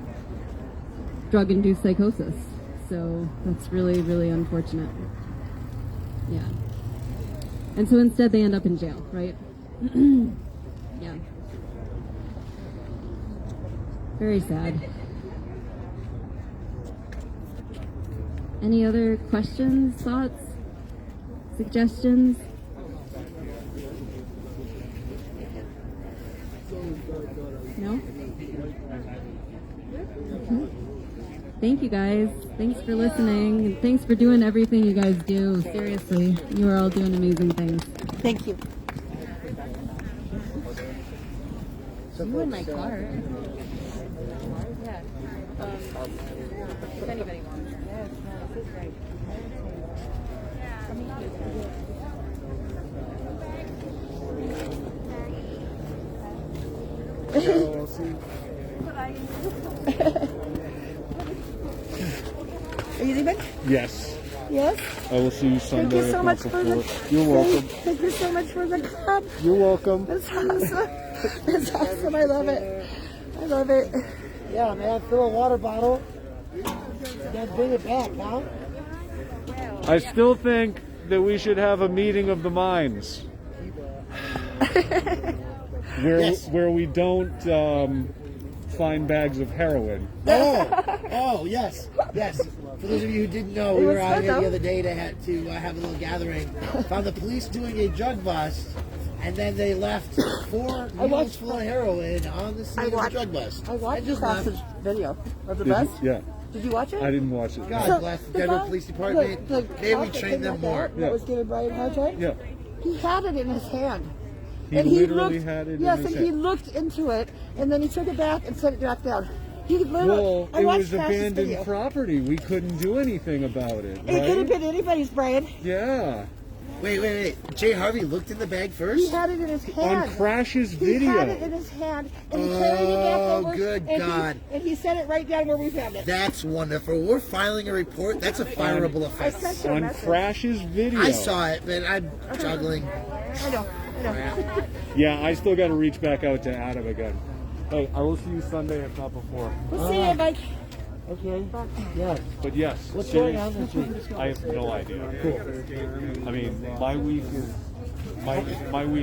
Speaker 10: drug-induced psychosis. So that's really, really unfortunate. Yeah. And so instead they end up in jail, right? Yeah. Very sad. Any other questions, thoughts, suggestions? No? Thank you guys. Thanks for listening. And thanks for doing everything you guys do. Seriously, you are all doing amazing things.
Speaker 6: Thank you.
Speaker 10: You in my car. Yeah. If anybody wants. Yes, no, this is great.
Speaker 6: Are you leaving?
Speaker 3: Yes.
Speaker 6: Yes.
Speaker 3: I will see you Sunday.
Speaker 6: Thank you so much for the.
Speaker 3: You're welcome.
Speaker 6: Thank you so much for the cup.
Speaker 3: You're welcome.
Speaker 6: That's awesome. That's awesome. I love it. I love it.
Speaker 5: Yeah, man, fill a water bottle. Then bring it back, huh?
Speaker 3: I still think that we should have a meeting of the minds. Where we don't find bags of heroin.
Speaker 5: Oh, yes. For those of you who didn't know, we were out here the other day to have a little gathering. Found the police doing a drug bust, and then they left 4 needles full of heroin on the scene of the drug bust.
Speaker 6: I watched
Speaker 5: just
Speaker 6: Sausage video of the best.
Speaker 3: Yeah.
Speaker 6: Did you watch it?
Speaker 3: I didn't watch it.
Speaker 5: God bless the Denver Police Department. May we train them more.
Speaker 6: That was given Brian hard time?
Speaker 3: Yeah.
Speaker 6: He had it in his hand.
Speaker 3: He
Speaker 6: and
Speaker 3: literally
Speaker 6: looked,
Speaker 3: had it
Speaker 6: yes,
Speaker 3: in his
Speaker 6: and he
Speaker 3: hand.
Speaker 6: looked into it, and then he took it back and set it back down. He literally,
Speaker 3: Well,
Speaker 6: I
Speaker 3: it
Speaker 6: watched
Speaker 3: was
Speaker 6: Fastest
Speaker 3: abandoned
Speaker 6: video.
Speaker 3: property. We couldn't do anything about it,
Speaker 6: It could have
Speaker 3: right?
Speaker 6: been anybody's, Brian.
Speaker 3: Yeah.
Speaker 5: Wait. Jay Harvey looked in the bag
Speaker 6: He
Speaker 5: first?
Speaker 6: had it in his
Speaker 3: On
Speaker 6: hand.
Speaker 3: Crash's
Speaker 6: He
Speaker 3: video.
Speaker 6: had it in his hand, and he carried it back over.
Speaker 5: Good
Speaker 6: and
Speaker 5: God.
Speaker 6: and he set it right down where we found it.
Speaker 5: That's wonderful. We're filing a report. That's a fireable
Speaker 6: I
Speaker 5: offense.
Speaker 6: sent you a
Speaker 3: On
Speaker 6: message.
Speaker 3: Crash's video.
Speaker 5: I saw it, but I'm juggling.
Speaker 6: I know.
Speaker 3: Yeah, I still got to reach back out to Adam again. Hey, I will see you Sunday, if not before.
Speaker 6: We'll see you, Mike.
Speaker 5: Okay. Yeah.
Speaker 3: But yes,
Speaker 5: What's
Speaker 3: serious-
Speaker 5: going on this week?
Speaker 3: I have no idea. I mean, my week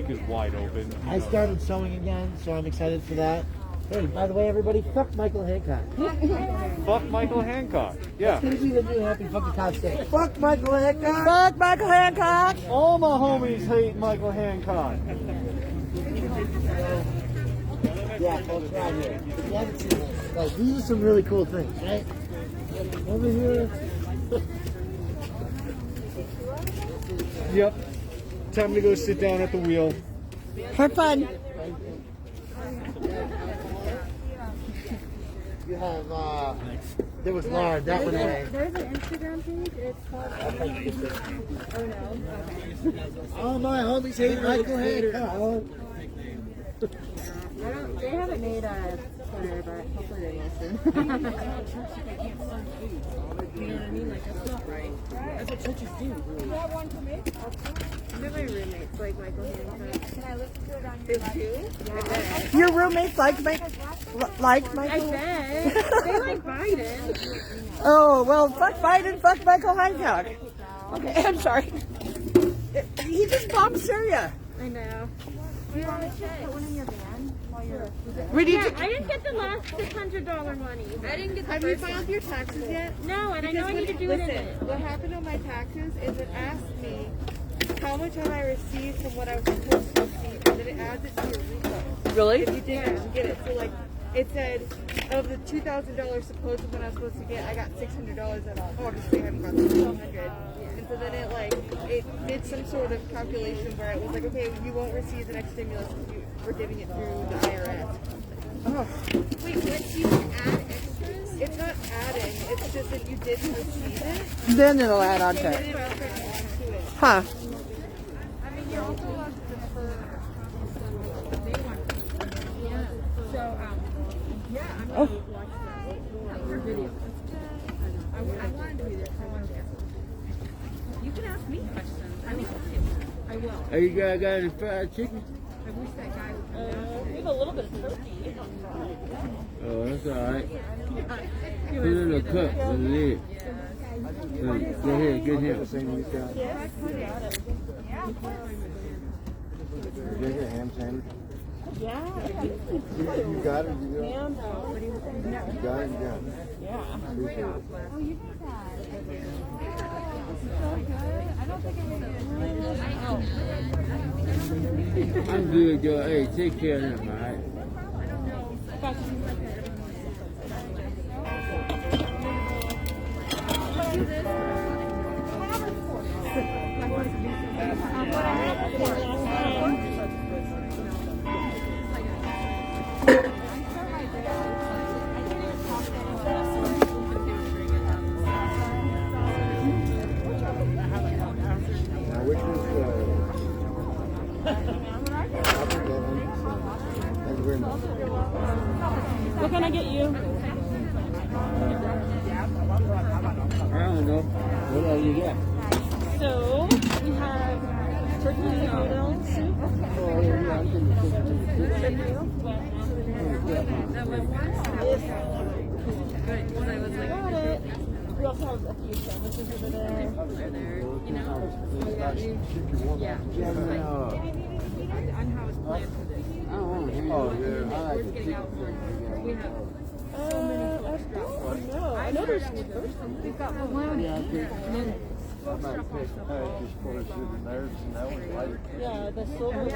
Speaker 3: is wide open.
Speaker 5: I started sewing again, so I'm excited for that. Hey, by the way, everybody, fuck Michael Hancock.
Speaker 3: Fuck Michael Hancock. Yeah.
Speaker 5: It's gonna be the new Happy Fucking Cops Day. Fuck Michael Hancock.
Speaker 6: Fuck Michael Hancock.
Speaker 3: All my homies hate Michael Hancock.
Speaker 5: Yeah, folks, right here. If you haven't seen this, like, these are some really cool things, right? Over here.
Speaker 3: Yep. Time to go sit down at the wheel.
Speaker 6: Have fun.
Speaker 5: You have, there was lard, that was a.
Speaker 2: There's an Instagram page. It's called. Oh no. Okay.
Speaker 5: All my homies hate Michael Hancock.
Speaker 2: They haven't made a Twitter, but hopefully they will soon. You know what I mean? Like, that's not right. That's what churches do. You have one for me? One of my roommates like Michael Hancock. Can I listen to it on your too? Yeah.
Speaker 6: Your roommates like Michael?
Speaker 2: I bet. They like Biden.
Speaker 6: Oh, well, fuck Biden, fuck Michael Hancock. Okay, I'm sorry. He just bombed Syria.
Speaker 2: I know.
Speaker 11: Do you want me to put one in your van?
Speaker 1: Wait, did
Speaker 11: Yeah,
Speaker 1: you?
Speaker 11: I didn't get the last $600 money. I didn't get the
Speaker 2: Have you
Speaker 11: first
Speaker 2: filed
Speaker 11: one.
Speaker 2: your taxes yet?
Speaker 11: No, and I know I need to do
Speaker 2: listen,
Speaker 11: it in it.
Speaker 2: what happened on my taxes is it asked me how much have I received from what I was supposed to receive, and then it adds it to your refund.
Speaker 1: Really?
Speaker 2: If you didn't actually get it. So, like, it said, of the $2,000 supposed what I was supposed to get, I got $600 of it. Obviously, I haven't got the $200. And so then it did some sort of calculation where it was like, okay, you won't receive the next stimulus because we're giving it through the IRS.
Speaker 1: Oh.
Speaker 11: Wait, what? You can add extras?
Speaker 2: It's not adding, it's just that you didn't receive it.
Speaker 1: Then it'll add on to
Speaker 2: Then
Speaker 1: it.
Speaker 2: it'll add onto it.
Speaker 1: Huh.
Speaker 2: I mean, you're also allowed to defer.
Speaker 11: So, yeah, I'm
Speaker 1: Oh.
Speaker 11: gonna watch your video. I wanted to be there, so I wanted to ask. You can ask me questions. I mean, I will.
Speaker 8: Hey, you guys got any fried chicken?
Speaker 11: I wish that guy would come back.
Speaker 2: We have a little bit of turkey.
Speaker 8: Oh, that's all right. Put it in a cup. That's it. Go ahead, get him.
Speaker 7: Get a ham sandwich.
Speaker 2: Yeah.
Speaker 7: You got it. You
Speaker 2: Ham,
Speaker 7: got it. You got it.
Speaker 2: yeah.
Speaker 7: Appreciate it.
Speaker 2: Oh, you did that. So good. I don't think I
Speaker 8: I'm good, girl. Hey, take care of them, all right?
Speaker 7: Now, which is thank you very much.
Speaker 2: What can I get you?
Speaker 8: I don't know. What else you got?
Speaker 2: So, we have turkey noodle soup.
Speaker 8: Oh, yeah, I'm taking the
Speaker 2: Got it. We also have a few sandwiches over there.
Speaker 11: On how it's planned for this.
Speaker 8: Oh, yeah. I like the chicken.
Speaker 2: No, I know there's we've got bologna.
Speaker 8: Yeah, I think.
Speaker 7: I might just put it in there, and that was like.
Speaker 2: Yeah, the silver one.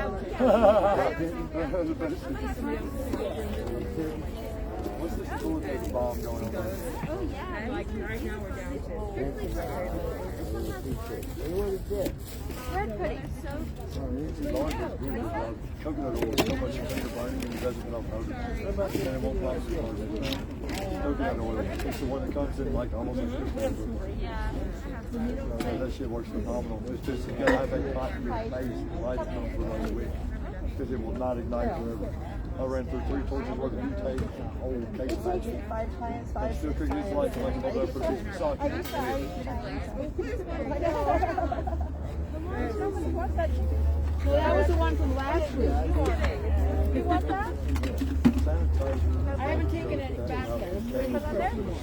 Speaker 7: What's this cool bomb going on there?
Speaker 11: Oh, yeah. Like right now we're down to.
Speaker 8: What is that?
Speaker 11: Bread pudding. So,
Speaker 7: Coconut oil is so much finger burning and it doesn't get off notice. And it won't last as long as coconut oil. It's the one that comes in like almost like this. That shit works phenomenal. It's just you gotta have that pot in your face and light it comes for like a week. Because it will not ignite forever. I ran through 3 torches worth of butane, whole case of magic. I'm still cooking this light like I'm over for this socket.
Speaker 2: Well, that was the one from last week. You want that? I haven't taken it back yet.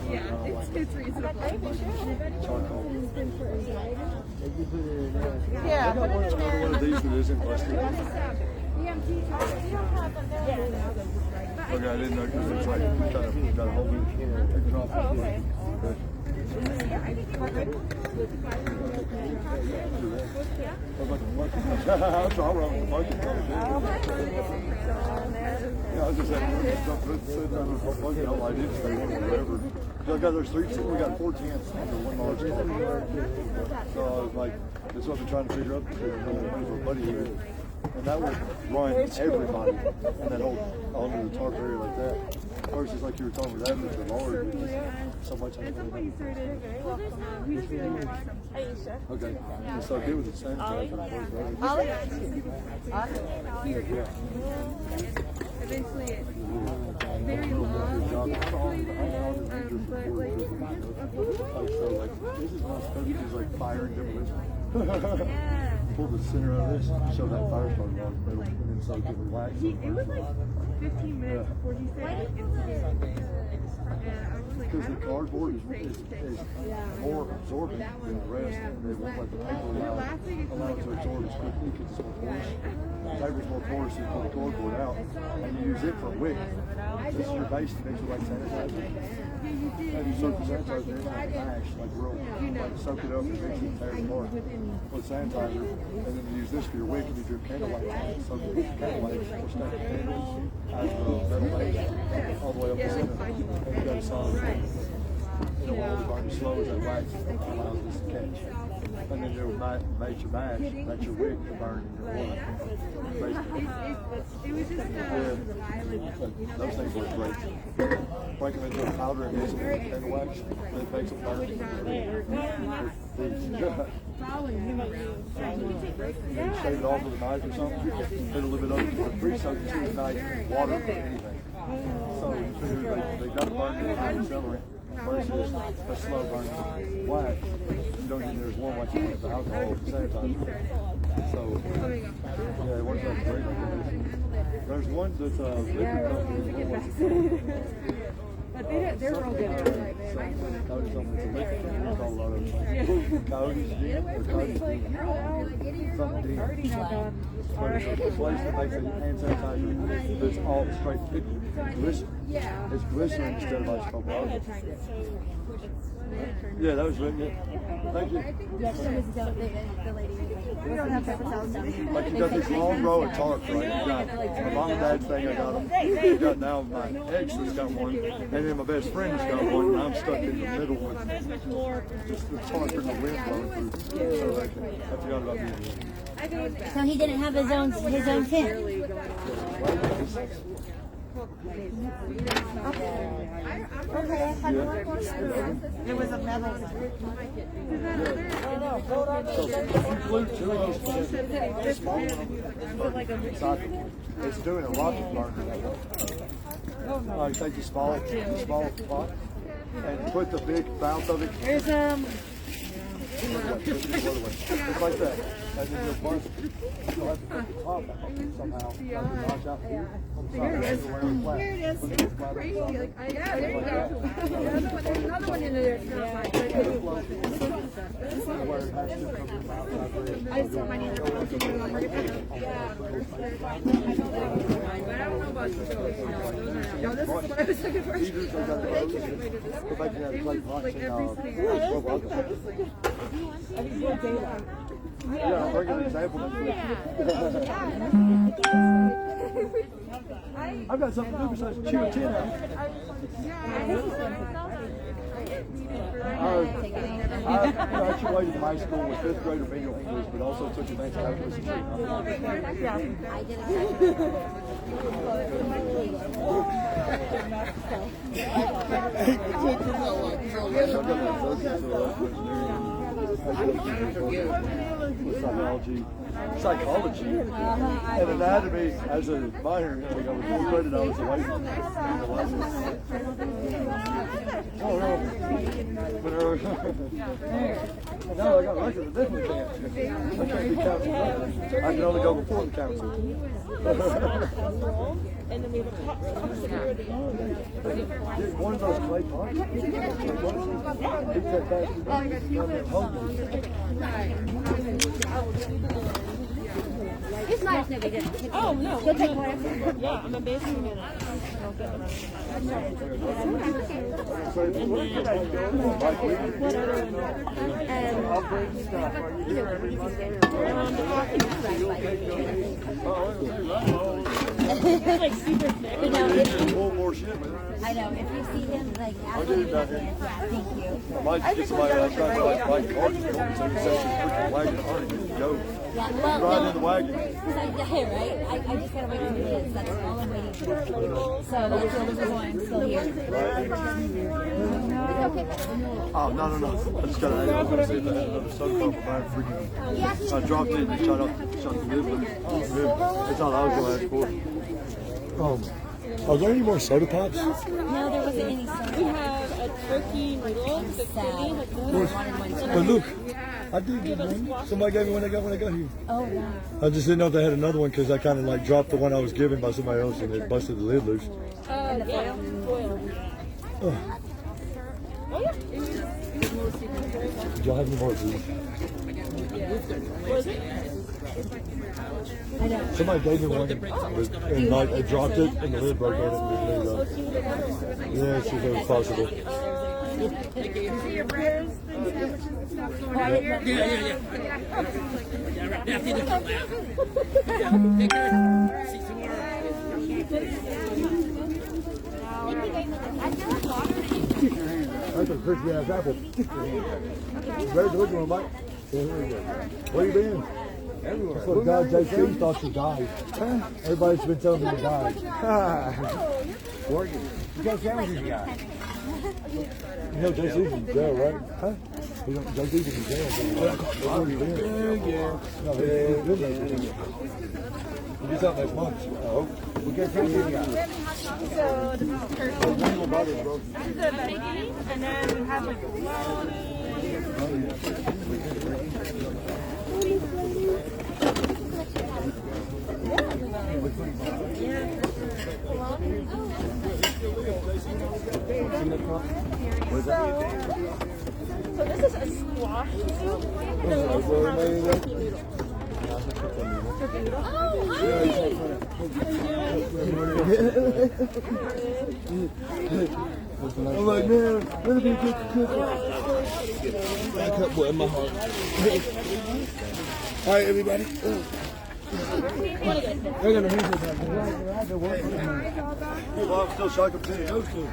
Speaker 11: yeah, it's reasonable.
Speaker 2: Yeah, put it in
Speaker 7: One
Speaker 2: there.
Speaker 7: of these that isn't rusty. Okay, I didn't know because it's like got a whole new drop.
Speaker 2: Oh, okay.
Speaker 7: That's all wrong with the monkey. Yeah, I was just saying, sitting on the monkey, I didn't say whatever. I got those 3, we got 4 tents under one large car. So I was like, that's what I've been trying to figure out. My buddy here. And that would run everybody in that whole under the tarp area like that. Versus like you were talking about that with the Lord, it's just so much. Okay. It's so good with the same
Speaker 11: Eventually, it's very long, but like,
Speaker 7: this is not supposed to be like fire and demolition.
Speaker 11: yeah.
Speaker 7: Pull the center of this, show that fire starting on the middle, and then so it can relax.
Speaker 11: It was like 15 minutes before he said it. And I was like,
Speaker 7: because the cardboard is more absorbent than the rest, and they won't let the paper allow it to absorb as quickly because it's more porous. Paper's more porous, so you pull the cardboard out, and you use it for a wick. This is your base to mix with like sanitizer. And you soak the sanitizer in like mash, like real, like soak it up and mix it and tear it apart with sanitizer, and then you use this for your wick and you drip candle wax on it. So the candle wax will stack the candles as the metal base all the way up the center, and you got a solid wick. It'll only burn as slow as that wax allows this to catch. And then you'll make your mash, that's your wick to burn in your oil. Basically. Those things work great. Break them into a powder and mix them with candle wax, and it makes them burn. Shave it off with a knife or something, put a little bit of it, but pre-soak it to the knife, water, or anything. So they got to burn in the high celery versus a slow burning wax. You don't need there's one like you with the alcohol and sanitizer. So yeah, it works out great. There's ones that's liquid company.
Speaker 2: But they're real good.
Speaker 7: Coyote's something that's a liquid. We call a lot of them. Coyote's deep or Coyote's deep. Something deep. But it's a place that makes a hand sanitizer that's all straight liquid. Glycerin. It's glycerin instead of isopropyl. Yeah, that was really good. Thank you.
Speaker 11: Yeah, she was the lady. We don't have paper towels down here.
Speaker 7: Like you got this long row of tarps, right? You got my mom and dad's thing, I got them. You got now my ex has got one, and then my best friend has got one, and I'm stuck in the middle one. Just the tarp and the wind blowing through. So I forgot about the
Speaker 11: So he didn't have his own tent. Okay, how do you want more?
Speaker 6: It was a metal.
Speaker 7: It's doing a rocket burner. I take the small pot and put the big mouth of it.
Speaker 2: There's
Speaker 7: Just like that. And then you'll bust. You'll have to put the top out somehow. Notch out here.
Speaker 2: Here it is. It's crazy. Yeah, there you go. There's another one in there. I just want my name to come to you. I don't know about you. No, this is what I was looking for. Like every
Speaker 7: yeah, I'll bring an example next week. I've got something to do besides chew a tin out. I graduated high school with 5th grade remedial English, but also took advanced calculus and psychology, and anatomy as a minor. I was 4th grade, I was away from the no, I got record of this one can't. I can't be council. I can only go before the council.
Speaker 2: And then we have a top security.
Speaker 7: One of those clay pots.
Speaker 11: It's nice, no big deal.
Speaker 2: Oh, no.
Speaker 11: Go take one.
Speaker 2: Yeah, I'm a basic minute. Like super thick.
Speaker 11: You know,
Speaker 7: More shit, man.
Speaker 11: I know, if you see him, like,
Speaker 7: I'll get it down here.
Speaker 11: thank you.
Speaker 7: I might get somebody outside to like bike cars and go, so you say, put your wagon on and go.
Speaker 11: Yeah, well,
Speaker 7: Ride in the wagon.
Speaker 11: Because right? I just gotta wait till it is. That's all I'm waiting for. So that's the reason why I'm still here.
Speaker 7: Oh, no. I just got an I was going to see if I had another soda pop for mine freaking. I dropped it and shot the lid loose. That's all I was going to ask for. Are there any more soda pops?
Speaker 11: No, there wasn't any soda.
Speaker 2: We have a turkey noodle, the kidney, like
Speaker 7: But look, I did get one. Somebody gave me one when I got here.
Speaker 11: Oh, wow.
Speaker 7: I just didn't know if they had another one because I kind of like dropped the one I was given by somebody else and it busted the lid loose.
Speaker 11: And the foil.
Speaker 2: Foil.
Speaker 7: Oh. Do y'all have any more of these? Somebody gave me one, and like I dropped it, and the lid broke on it. Yeah, see if it was possible. That's a crispy ass apple. Ready to look at my mic? Where you been? Everywhere. That's what God JC thought you died. Everybody's been telling me you died. Working. You got sandwiches you got? You know JC's in jail, right? Huh? You know, JC's in jail. Where you been? Yeah. No, he's been there. We'll do something next month. Oh. We got sandwiches you got.
Speaker 2: So this is turkey. This is the beginning, and then we have like So this is a squash soup. And then we also have turkey noodles. Turkey noodles?
Speaker 7: I'm like, man, let me get the cookie. Back up, boy, in my heart. All right, everybody. They're gonna miss it. Well, I'm still shocked I'm saying those two.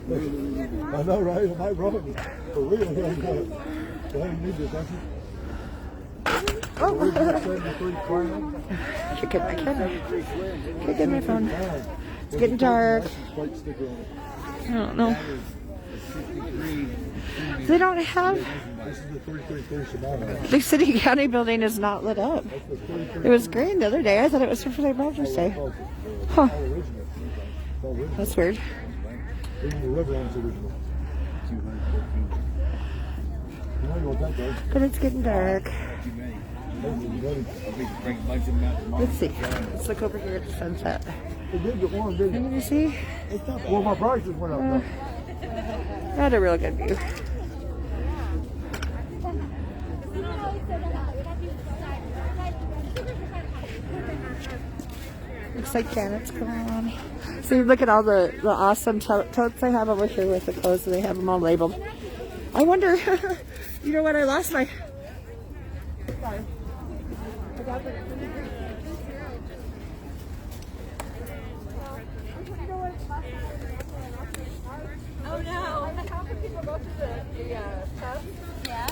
Speaker 7: I know, right? Am I wrong? For real, yeah. Well, you need this, don't you?
Speaker 6: Oh. Can't get my camera. Can't get my phone. It's getting dark. I don't know. They don't have. The city county building is not lit up. It was green the other day. I thought it was for their Mother's Day. Huh. That's weird. But it's getting dark. Let's see. Let's look over here at the sunset. Can you see?
Speaker 7: Well, my prices went up.
Speaker 6: Not a real good view. Looks like Janet's coming on. See, look at all the awesome totes they have over here with the clothes. They have them all labeled. I wonder, you know what? I lost my. Sorry.
Speaker 2: Oh no! How can people go to the tub? Yeah.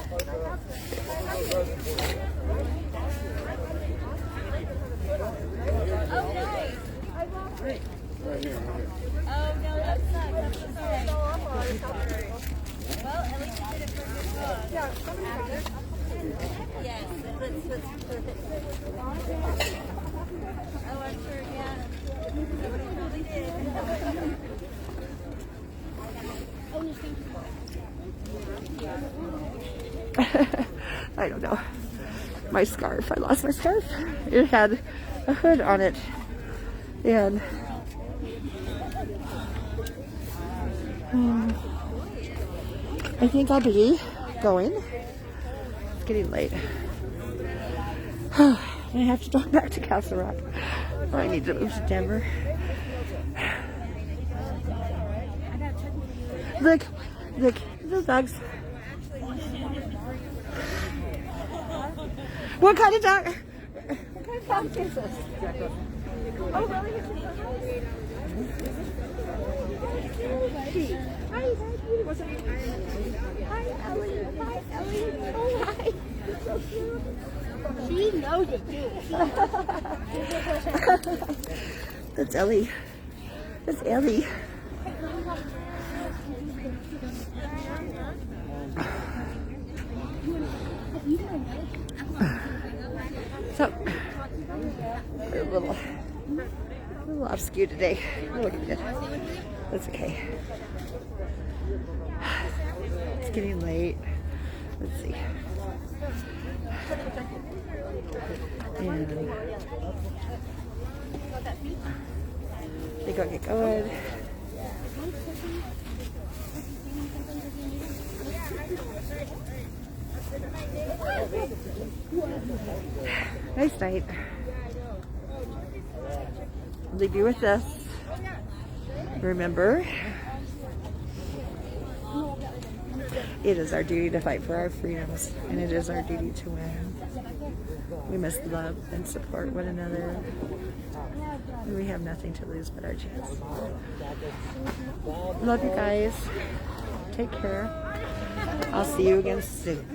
Speaker 2: Oh nice!
Speaker 7: Right here.
Speaker 2: Oh no, that's not. Well, at least you did it for good cause. Yeah, somebody got it. Yes, let's put it. Oh, I'm sure, yeah. Somebody probably did.
Speaker 6: I don't know. My scarf. I lost my scarf. It had a hood on it. And I think I'll be going. It's getting late. I have to go back to Castle Rock. I need to move to Denver. Look, the dogs. What kind of dog? What kind of dog is this? Oh, really? Hi, what's up? Hi, Ellie. Hi, Ellie. Oh, hi. You're so cute. She knows it too. That's Ellie. That's Ellie. So, we're a little off skew today. We're looking good. That's okay. It's getting late. Let's see. And they go get going.
Speaker 1: Nice night. I'll leave you with this. Remember, it is our duty to fight for our freedoms, and it is our duty to win. We must love and support one another. And we have nothing to lose but our chance. Love you guys. Take care. I'll see you again soon.